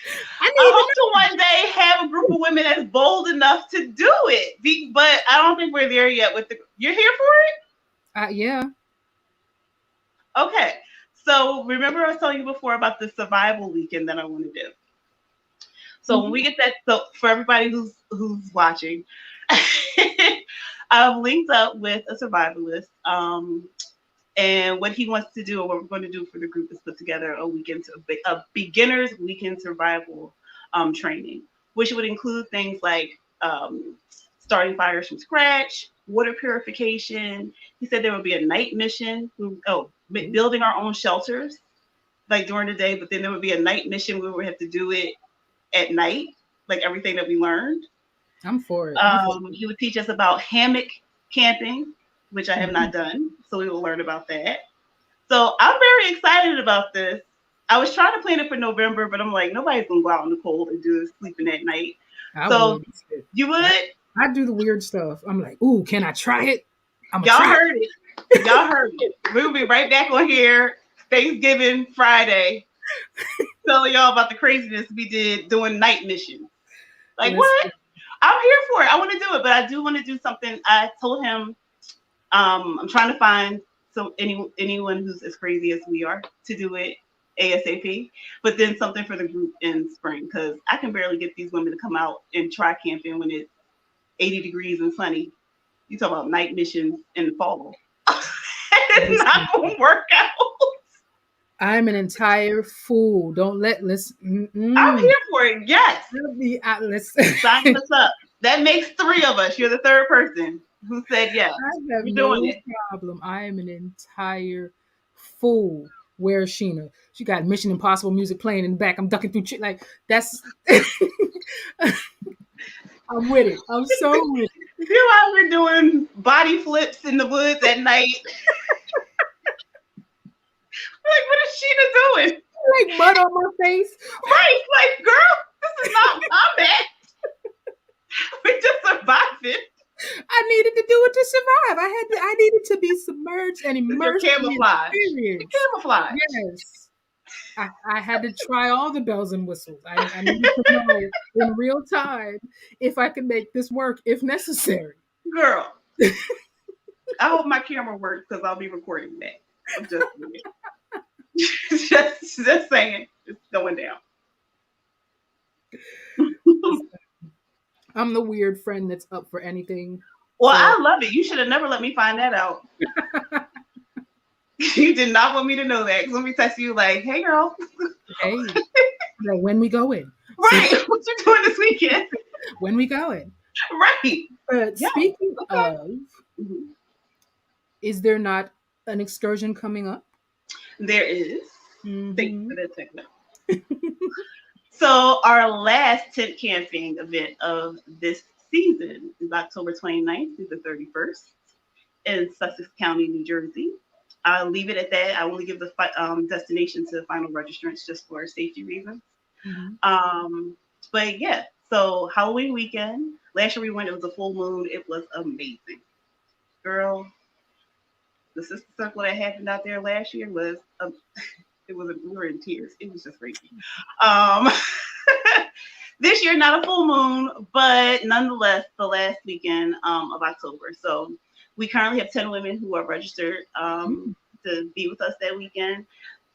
I I need to hope to one day have a group of women that's bold enough to do it. But I don't think we're there yet. With the you're here for it. know. Yeah. Okay. So remember I was telling you before about the survival weekend that I want to do. So when Hmm. we get that, so for everybody who's watching, I've linked up with a survivalist. And what he wants to do, or what we're going to do for the group, is put together a beginner's weekend survival training, which would include things like starting fires from scratch, water purification. He said there would be a night mission. Building our own shelters like during the day, but then there would be a night mission where we would have to do it at night, like everything that we learned. I'm for it. I'm for He would teach us about hammock camping, which I have it. not done, so we will learn about that. So I'm very excited about this. I was trying to plan it for November, but I'm like, nobody's gonna go out in the cold and do this sleeping at night. I So would. you I, would? I do the weird stuff. I'm like, ooh, can I try it? I'm gonna Y'all try heard it. Y'all heard it. We'll be right back on here Thanksgiving Friday, telling y'all about the craziness we did doing night missions. it. Like what? Listen, I'm here for it. I want to do it, but I do want to do something. I told him I'm trying to find anyone who's as crazy as we are to do it ASAP, but then something for the group in spring because I can barely get these women to come out and try camping when it's 80 degrees and sunny. You talk about night missions in the fall. It's listen. not gonna work out. I'm an entire fool. Don't listen. I'm here for it. Yes, Listen. sign us up. That makes three of us. You're the third person who said yes. I have We're doing no it. problem. I am an entire fool. Where's Sheena? She got Mission Impossible music playing in the back. I'm ducking through like that's. I'm with it. I'm so with it. You're out here doing body flips in the woods at night. Like, what is Sheena doing? Like mud on my face. Right. Like, girl, this is not combat. We're just surviving. I needed to do it to survive. I needed to be submerged and You're immersed in the camouflage. You're experience. camouflage. Yes. I had to try all the bells and whistles. I needed to know in real time if I could make this work if necessary. Girl, I hope my camera works because I'll be recording that. I'm just just saying. It's going down. I'm the weird friend that's up for anything. Well, So I love it. You should have never let me find that out. You did not want me to know that. Because let me text you like, hey girl. hey, like when we go in. Right. What you doing this weekend? When we go in. Right. But Yeah. speaking Okay. of, Mhm. is there not an excursion coming up? There is. Thank you Hmm. for that segment. So our last tent camping event of this season is October 29th through the 31st in Sussex County, New Jersey. I'll leave it at that. I only give the destination to final registrants just for safety reasons. Mhm. Um, but yeah, so Halloween weekend. Last year we went. It was a full moon. It was amazing, girl. The sister circle that happened out there last year was it was we were in tears. It was just crazy. Um, this year not a full moon, but nonetheless the last weekend of October. So we currently have 10 women who are registered Mm. to be with us that weekend.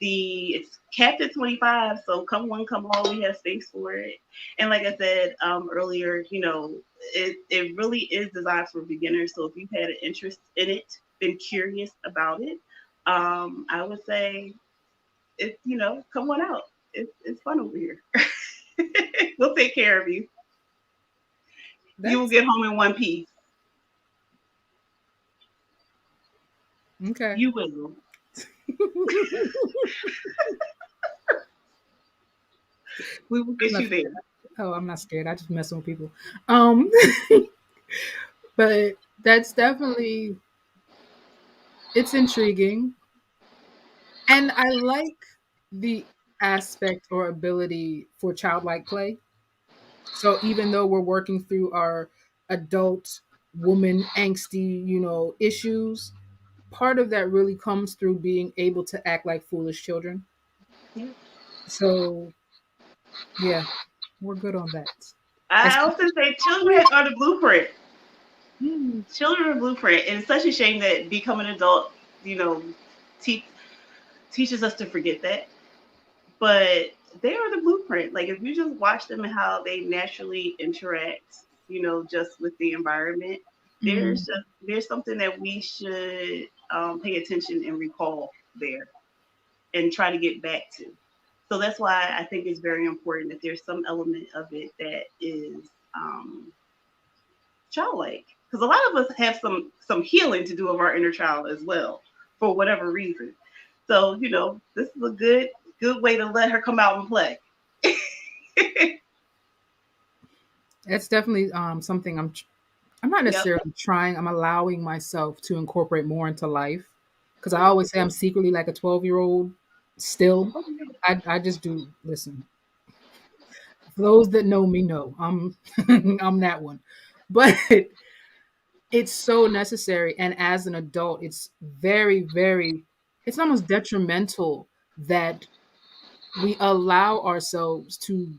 It's capped at 25, so come one, come all. We have space for it. And like I said earlier, it really is designed for beginners. So if you've had an interest in it, been curious about it, I would say come on out. It's fun over here. We'll take care of you. You will That's get home in one piece. okay. You will. We will I'm get not you there. scared. Oh, I'm not scared. I just mess with people. Um, but that's definitely it's intriguing, and I like the aspect or ability for childlike play. So even though we're working through our adult woman angsty, issues, part of that really comes through being able to act like foolish children. Yeah. So yeah, we're good on that. I often say children are the blueprint. Mm, Children are the blueprint. And it's such a shame that becoming an adult, you know, te- teaches us to forget that. But they are the blueprint. Like if you just watch them and how they naturally interact, just with the environment, mm. there's something that we should pay attention and recall there and try to get back to. So that's why I think it's very important that there's some element of it that is um, childlike, because a lot of us have some healing to do of our inner child as well, for whatever reason. So this is a good way to let her come out and play. That's definitely something I'm not Yep. necessarily trying. I'm allowing myself to incorporate more into life because I always say I'm secretly like a 12-year-old still. I just do listen. Those that know me know I'm I'm that one. But it's so necessary, and as an adult it's very it's almost detrimental that we allow ourselves to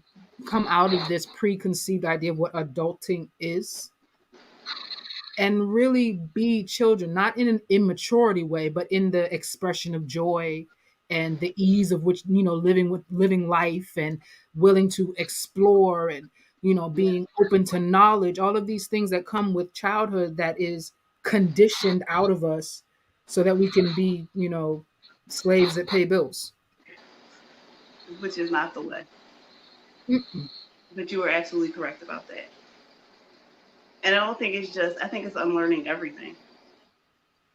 come out of this preconceived idea of what adulting is and really be children, not in an immaturity way, but in the expression of joy and the ease of which, living life and willing to explore and, Yeah. being open to knowledge, all of these things that come with childhood that is conditioned out of us so that we can be, slaves that pay bills. Which is not the way. Mm-mm. But you were absolutely correct about that. And I don't think it's just. I think it's unlearning everything.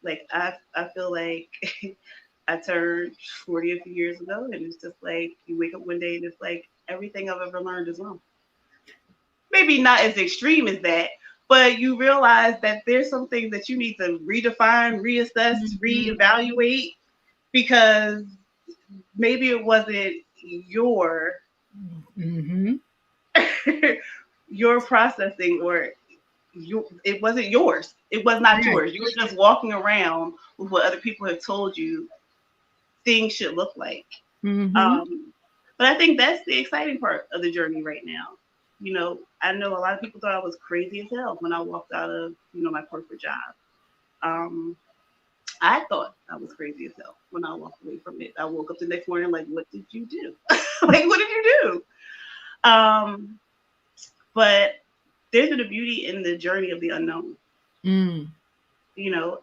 Like I feel like I turned 40 a few years ago, and it's just like you wake up one day and it's like everything I've ever learned is wrong. Maybe not as extreme as that, but you realize that there's some things that you need to redefine, reassess, Mhm. reevaluate because maybe it wasn't your Mhm. your processing or it wasn't yours. It was not Right. yours. You were just walking around with what other people have told you things should look like. Mhm. Um, but I think that's the exciting part of the journey right now. I know a lot of people thought I was crazy as hell when I walked out of, my corporate job. Um, I thought I was crazy as hell when I walked away from it. I woke up the next morning like, what did you do? Like, what did you do? But there's a beauty in the journey of the unknown. Mm. You know,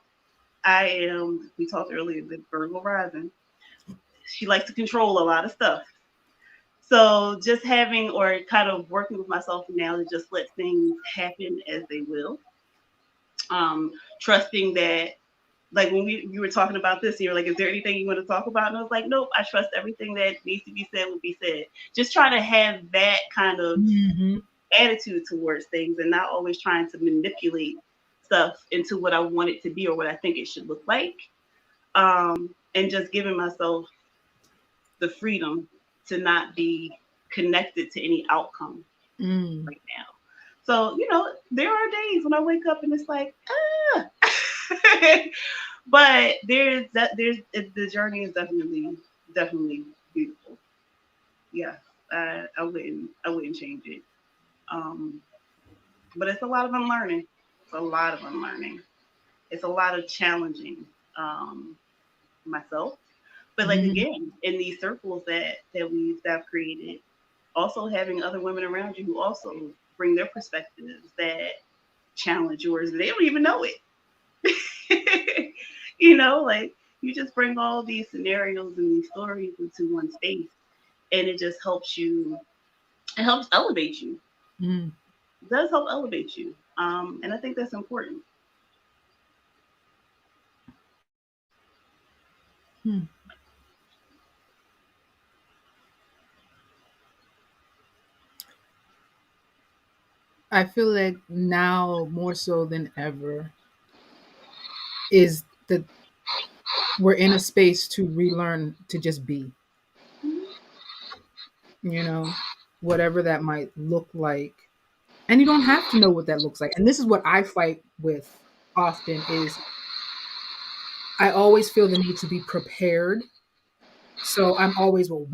I am, we talked earlier, the Virgo rising. She likes to control a lot of stuff. So just having or kind of working with myself now to just let things happen as they will. Trusting that, like when we were talking about this, you were like, "Is there anything you want to talk about?" And I was like, "Nope, I trust everything that needs to be said will be said." Just trying to have that kind of Hmm. attitude towards things, and not always trying to manipulate stuff into what I want it to be or what I think it should look like. And just giving myself the freedom to not be connected to any outcome Mm. right now. So, there are days when I wake up and it's like, ah. But the journey is definitely beautiful. Yeah, I wouldn't change it. Um, but it's a lot of unlearning. It's a lot of unlearning. It's a lot of challenging um, myself. But like Hmm. again, in these circles that I've created, also having other women around you who also bring their perspectives that challenge yours. They don't even know it. Like you just bring all these scenarios and these stories into one space, and it just helps you. It helps elevate you. Mm. It does help elevate you, and I think that's important. Mm. I feel like now more so than ever is that we're in a space to relearn to just be, you know, whatever that might look like. And you don't have to know what that looks like. And this is what I fight with often is I always feel the need to be prepared. So I'm always, well,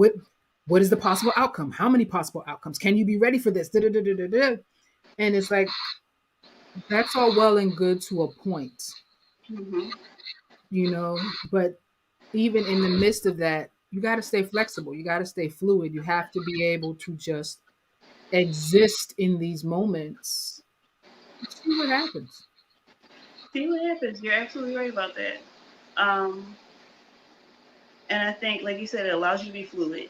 what is the possible outcome? How many possible outcomes? Can you be ready for this? Da, da, da, da, da, da. And it's like that's all well and good to a point, Mm-hmm. but even in the midst of that, you got to stay flexible. You got to stay fluid. You have to be able to just exist in these moments. See what happens. See what happens. You're absolutely right about that. Um, and I think, like you said, it allows you to be fluid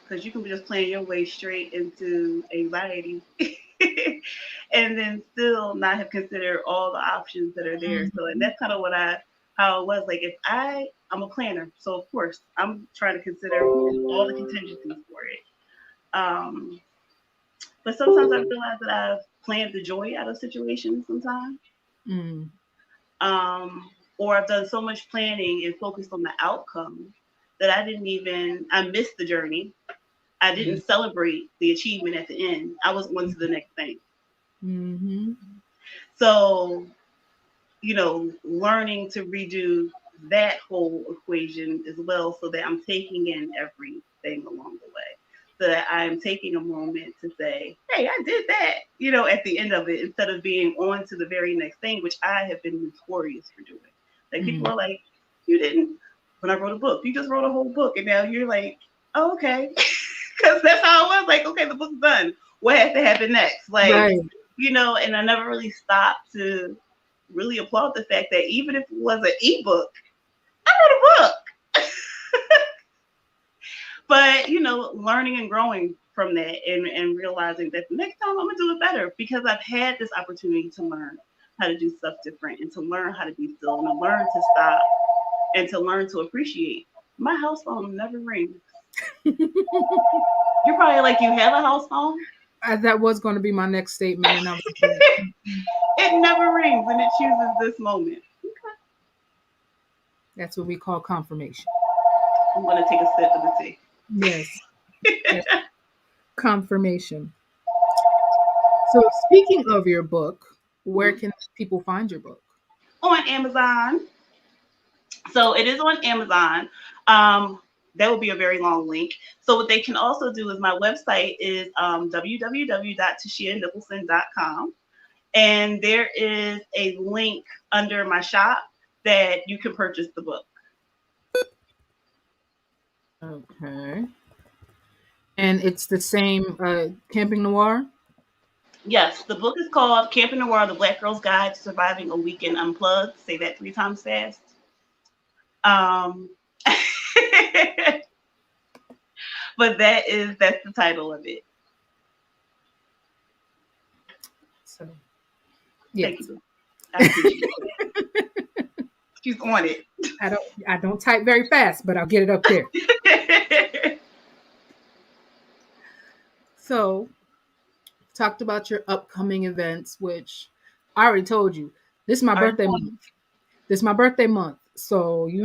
because you can just plan your way straight into anxiety and then still not have considered all the options that are there. So, and Mhm. that's kind of how it was. Like, if I'm a planner, so of course I'm trying to consider all the contingencies for it. Um, but sometimes I realize that I've planned the joy out of situations sometimes. Mm. Um, or I've done so much planning and focused on the outcome that I missed the journey. I Mm. didn't celebrate the achievement at the end. I was on to the next thing. Mhm. So, learning to redo that whole equation as well so that I'm taking in everything along the way. So that I'm taking a moment to say, hey, I did that, at the end of it, instead of being on to the very next thing, which I have been notorious for doing. Like people Mm. are like, you didn't, when I wrote a book, you just wrote a whole book. And now you're like, oh, okay. Because that's how it was. Like, okay, the book's done. What has to happen next? Like, Right. and I never really stopped to really applaud the fact that even if it was an ebook, I wrote a book. But, learning and growing from that and realizing that the next time I'm going to do it better because I've had this opportunity to learn how to do stuff different and to learn how to be still and to learn to stop and to learn to appreciate. My house phone never rings. You're probably like, you have a house phone? That was going to be my next statement, and I was like, "Mhm." It never rings and it chooses this moment. That's what we call confirmation. I'm going to take a sip of the tea. Yes, that's confirmation. So, speaking of your book, where Mhm. can people find your book? On Amazon. So it is on Amazon. Um, that would be a very long link. So what they can also do is my website is www.tasheanicholson.com. And there is a link under my shop that you can purchase the book. Okay. And it's the same Camping Noir? Yes, the book is called Camping Noir, The Black Girl's Guide to Surviving a Weekend Unplugged. Say that 3 times fast. Um, but that's the title of it. So, Thank yes. you. I appreciate it. She's on I don't type very fast, but I'll get it up there. it. So, talked about your upcoming events, which I already told you. This is my Are you birthday month. on? This is my birthday month. So, I So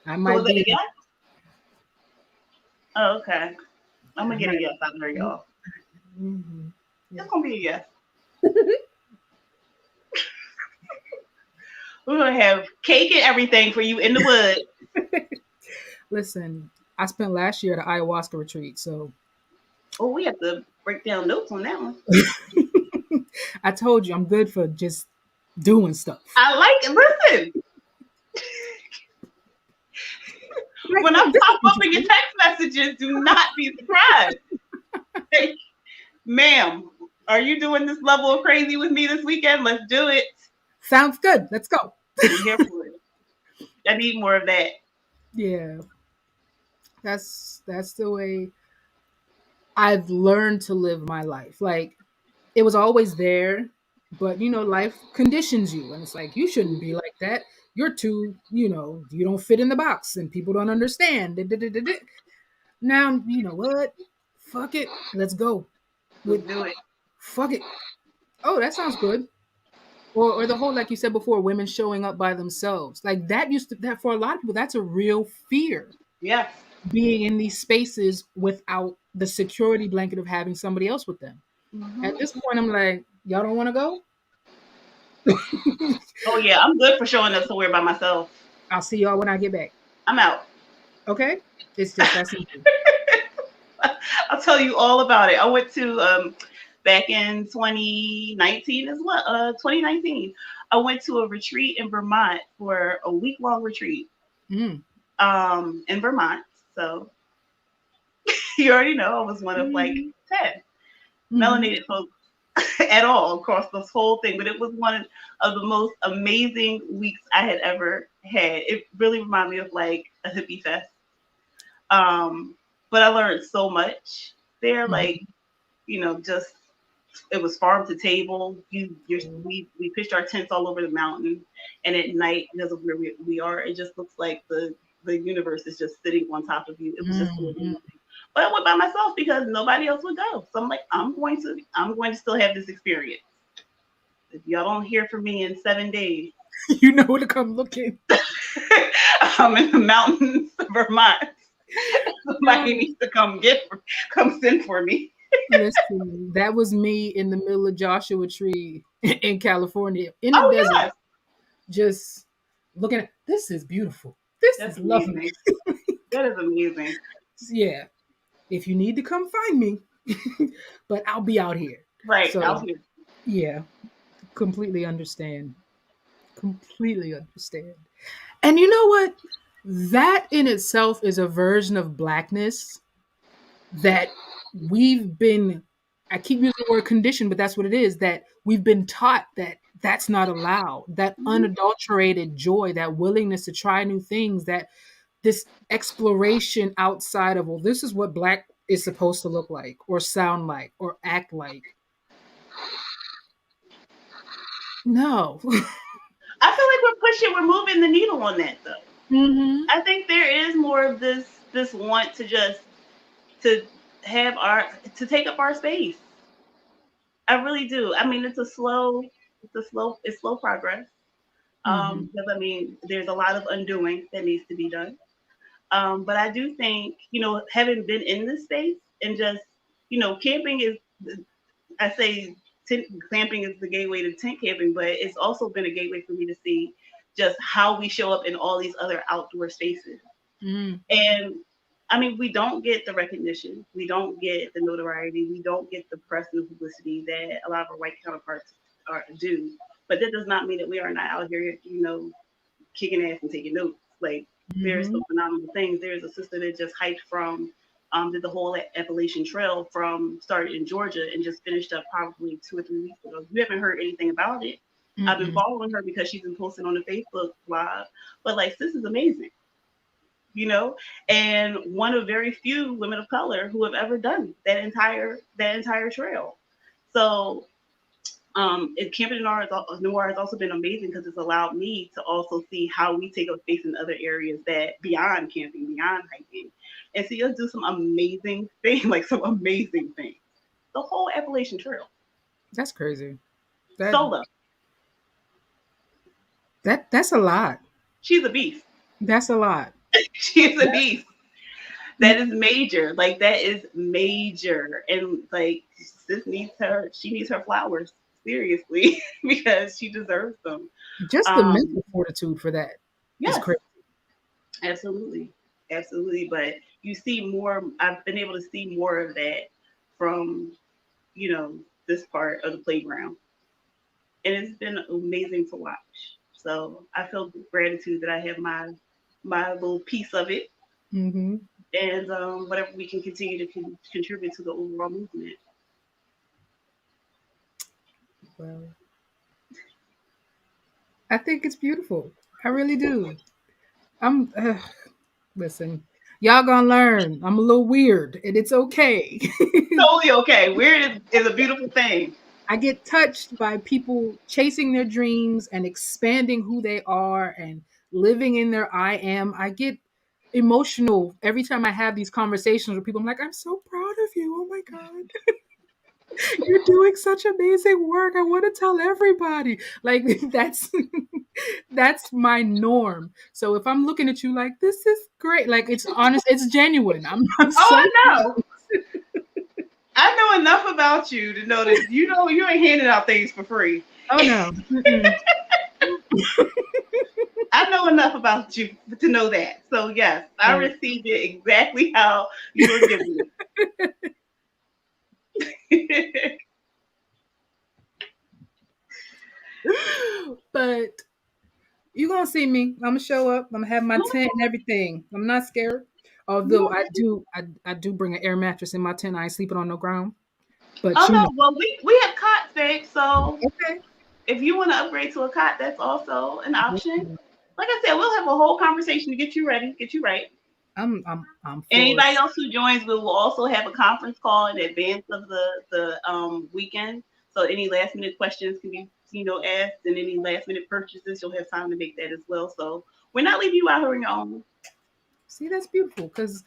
was might it be a yes? Oh, okay. I'm I gonna get a might yes out of her, y'all. mhm, yeah. It's gonna be a yes. We're gonna have cake and everything for you in the woods. Listen, I spent last year at an ayahuasca retreat, so Oh, we have to break down notes on that one. I told you I'm good for just doing stuff. I like it. Listen, Like, when I this is pop up in your interesting. text messages, do not be surprised. Hey, ma'am, are you doing this level of crazy with me this weekend? Let's do it. Sounds good. Let's go. I'm here for it. I need more of that. Yeah, that's the way I've learned to live my life. Like it was always there, but life conditions you, and it's like you shouldn't be like that. You're too, you don't fit in the box, and people don't understand. Now you know what? Fuck it. Let's go Let's with do it. fuck it. Oh, that sounds good. Or the whole, like you said before, women showing up by themselves. Like that used to that for a lot of people, that's a real fear. Yes. Being in these spaces without the security blanket of having somebody else with them. At Hmm. this point, I'm like, y'all don't want to go? Oh yeah, I'm good for showing up somewhere by myself. I'll see y'all when I get back. I'm out. Okay? It's just that simple. I'll tell you all about it. I went to back in 2019 as well. 2019, I went to a retreat in Vermont for a week long retreat Mm. in Vermont. So you already know I was one of like Mm-hmm. 10 Mm-hmm. melanated folks at all across this whole thing. But it was one of the most amazing weeks I had ever had. It really reminded me of like a hippie fest. Um, but I learned so much there, like, Mm-hmm. just it was farm to table. We pitched our tents all over the mountain, and at night, because of where we are, it just looks like the universe is just sitting on top of you. It was just so Mm-hmm. amazing. But I went by myself because nobody else would go. So I'm like, I'm going to still have this experience. If y'all don't hear from me in 7 days, You know to come looking. I'm in the mountains of Vermont. Somebody Yo, needs to come send for me. listen, that was me in the middle of Joshua Tree in California, in the Oh desert, yes, just looking at this is beautiful. This that's is lovely. amazing. That is amazing. Yeah. If you need to come find me, but I'll be out here. Right So out here. yeah, completely understand. Completely understand. And you know what? That in itself is a version of blackness that we've been, I keep using the word conditioned, but that's what it is, that we've been taught that that's not allowed. That Mhm. unadulterated joy, that willingness to try new things, that this exploration outside of, well, this is what black is supposed to look like or sound like or act like. No. I feel like we're moving the needle on that though. Hmm. I think there is more of this want to just to have our to take up our space. I really do. I mean, it's slow progress. Hmm. Because I mean, there's a lot of undoing that needs to be done. But I do think, having been in this space and just, camping is, I say camping is the gateway to tent camping, but it's also been a gateway for me to see just how we show up in all these other outdoor spaces. Mm. And I mean, we don't get the recognition, we don't get the notoriety, we don't get the press and publicity that a lot of our white counterparts do. But that does not mean that we are not out here, kicking ass and taking notes. Like there's Hmm. some phenomenal things. There's a sister that just hiked from did the whole Appalachian Trail from started in Georgia and just finished up probably 2 or 3 weeks ago. You haven't heard anything about it. I've been Mm-mm. following her because she's been posting on the Facebook blog. But like this is amazing, you know, and one of very few women of color who have ever done that entire trail. So Camping Noir has also been amazing because it's allowed me to also see how we take up space in other areas that beyond camping, beyond hiking, and see us do some amazing things, like some amazing things. The whole Appalachian Trail, That's crazy. That solo. that's a lot. She's a beast. That's a lot. She is a That's, beast. That is major. Like that is major, and like sis needs her. She needs her flowers seriously because she deserves them. just the Um, mental fortitude for that is yes, crazy. absolutely, absolutely. But you see more. I've been able to see more of that from this part of the playground, and it's been amazing to watch. So I feel gratitude that I have my little piece of it, Hmm. and whatever we can continue to contribute to the overall movement. Well, I think it's beautiful. I really do. I'm listen. Y'all gonna learn. I'm a little weird, and it's okay. Totally okay. Weird is a beautiful thing. I get touched by people chasing their dreams and expanding who they are and living in their I am. I get emotional every time I have these conversations with people. I'm like, I'm so proud of you. Oh my God. You're doing such amazing work. I want to tell everybody. Like that's that's my norm. So if I'm looking at you like this is great, like it's honest, it's genuine. I'm Oh, so I know. I know enough about you to know that you ain't handing out things for free. oh no. Mm-mm. I know enough about you to know that. So yes, I Right. received it exactly how you were giving it. But you gonna see me. I'm gonna show up. I'm gonna have my tent and everything. I'm not scared. Although No. I do bring an air mattress in my tent. I ain't sleeping on no ground. But Oh you no, know, well we have cots, babe. So okay. if you want to upgrade to a cot, that's also an option. Like I said, we'll have a whole conversation to get you ready, get you right. I'm And for it. anybody else who joins, we will also have a conference call in advance of the weekend. So any last minute questions can be asked, and any last minute purchases, you'll have time to make that as well. So we're not leaving you out here on your own. See, that's beautiful because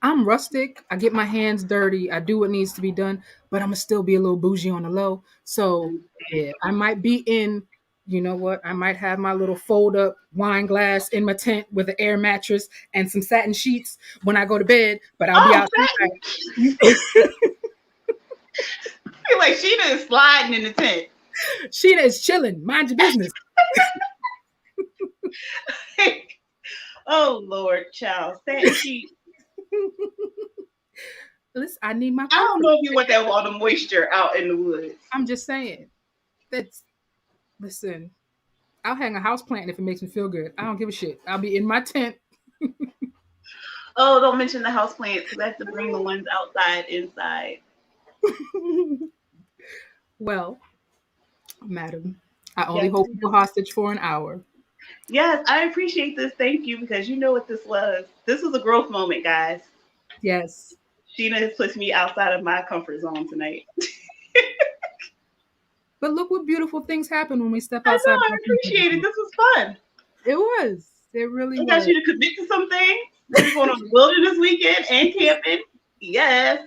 I'm rustic. I get my hands dirty. I do what needs to be done, but I'm gonna still be a little bougie on the low. So yeah, I might be in. You know what? I might have my little fold up wine glass in my tent with an air mattress and some satin sheets when I go to bed, but I'll be Oh, outside. I feel like she is sliding in the tent. Sheena is chilling. Mind your business. Oh Lord, child, satin sheet. Listen, I need my I don't comfort. know if you want that with all the moisture out in the woods. I'm just saying. That's listen. I'll hang a house plant if it makes me feel good. I don't give a shit. I'll be in my tent. Oh, don't mention the house plants because I have to bring the ones outside inside. Well, madam, I only Yes, hold ma'am. people hostage for an hour. Yes, I appreciate this. Thank you because you know what this was. This was a growth moment, guys. Yes. Sheena has pushed me outside of my comfort zone tonight. But look what beautiful things happen when we step I outside know, of I our comfort appreciate it. zone. This was fun. It was. It really I got was. you to commit to some things. We're going on the wilderness weekend and camping. Yes.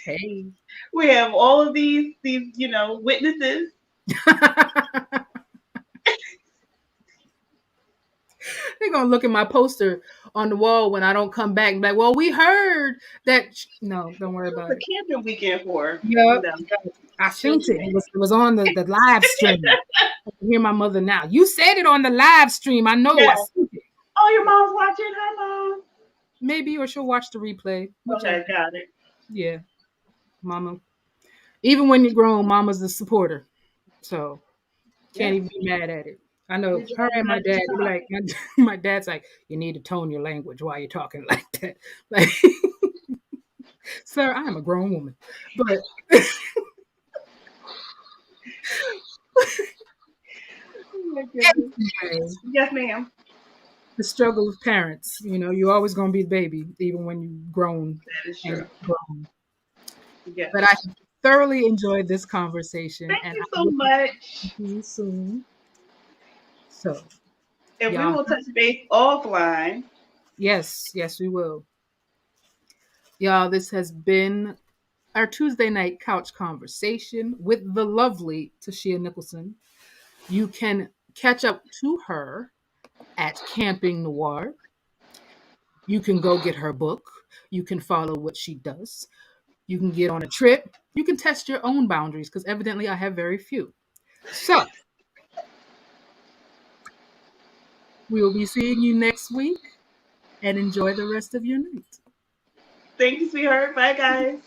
Hey. We have all of these witnesses. They're gonna look at my poster on the wall when I don't come back and be like, well, we heard that no, don't worry What's about a it. camping weekend for? Yep. No, Yep. I she'll seen be it. back. It was on the live stream. I can hear my mother now. You said it on the live stream. I know. I Yeah. seen it. Oh, your mom's watching. Hi, mom. Maybe or she'll watch the replay. Whichever. Okay, got it. Yeah. Mama. Even when you're grown, mama's the supporter. So can't Yes. even be mad at it. I know Your her job is and my not to dad, they be talk. like, my dad's like, you need to tone your language while you're talking like that. Like, sir, I am a grown woman. But Oh my goodness. anyway, Yes, ma'am. the struggle of parents, you're always gonna be the baby, even when you've grown That is and true. grown. Yes. But I thoroughly enjoyed this conversation, Thank and you I so will much. see you soon. So, And we y'all, will touch base offline. yes, yes, we will. Y'all, this has been our Tuesday night couch conversation with the lovely Tasheea Nicholson. You can catch up to her at Camping Noir. You can go get her book. You can follow what she does. You can get on a trip. You can test your own boundaries because evidently I have very few. So, we will be seeing you next week and enjoy the rest of your night. Thank you, sweetheart. Bye, guys.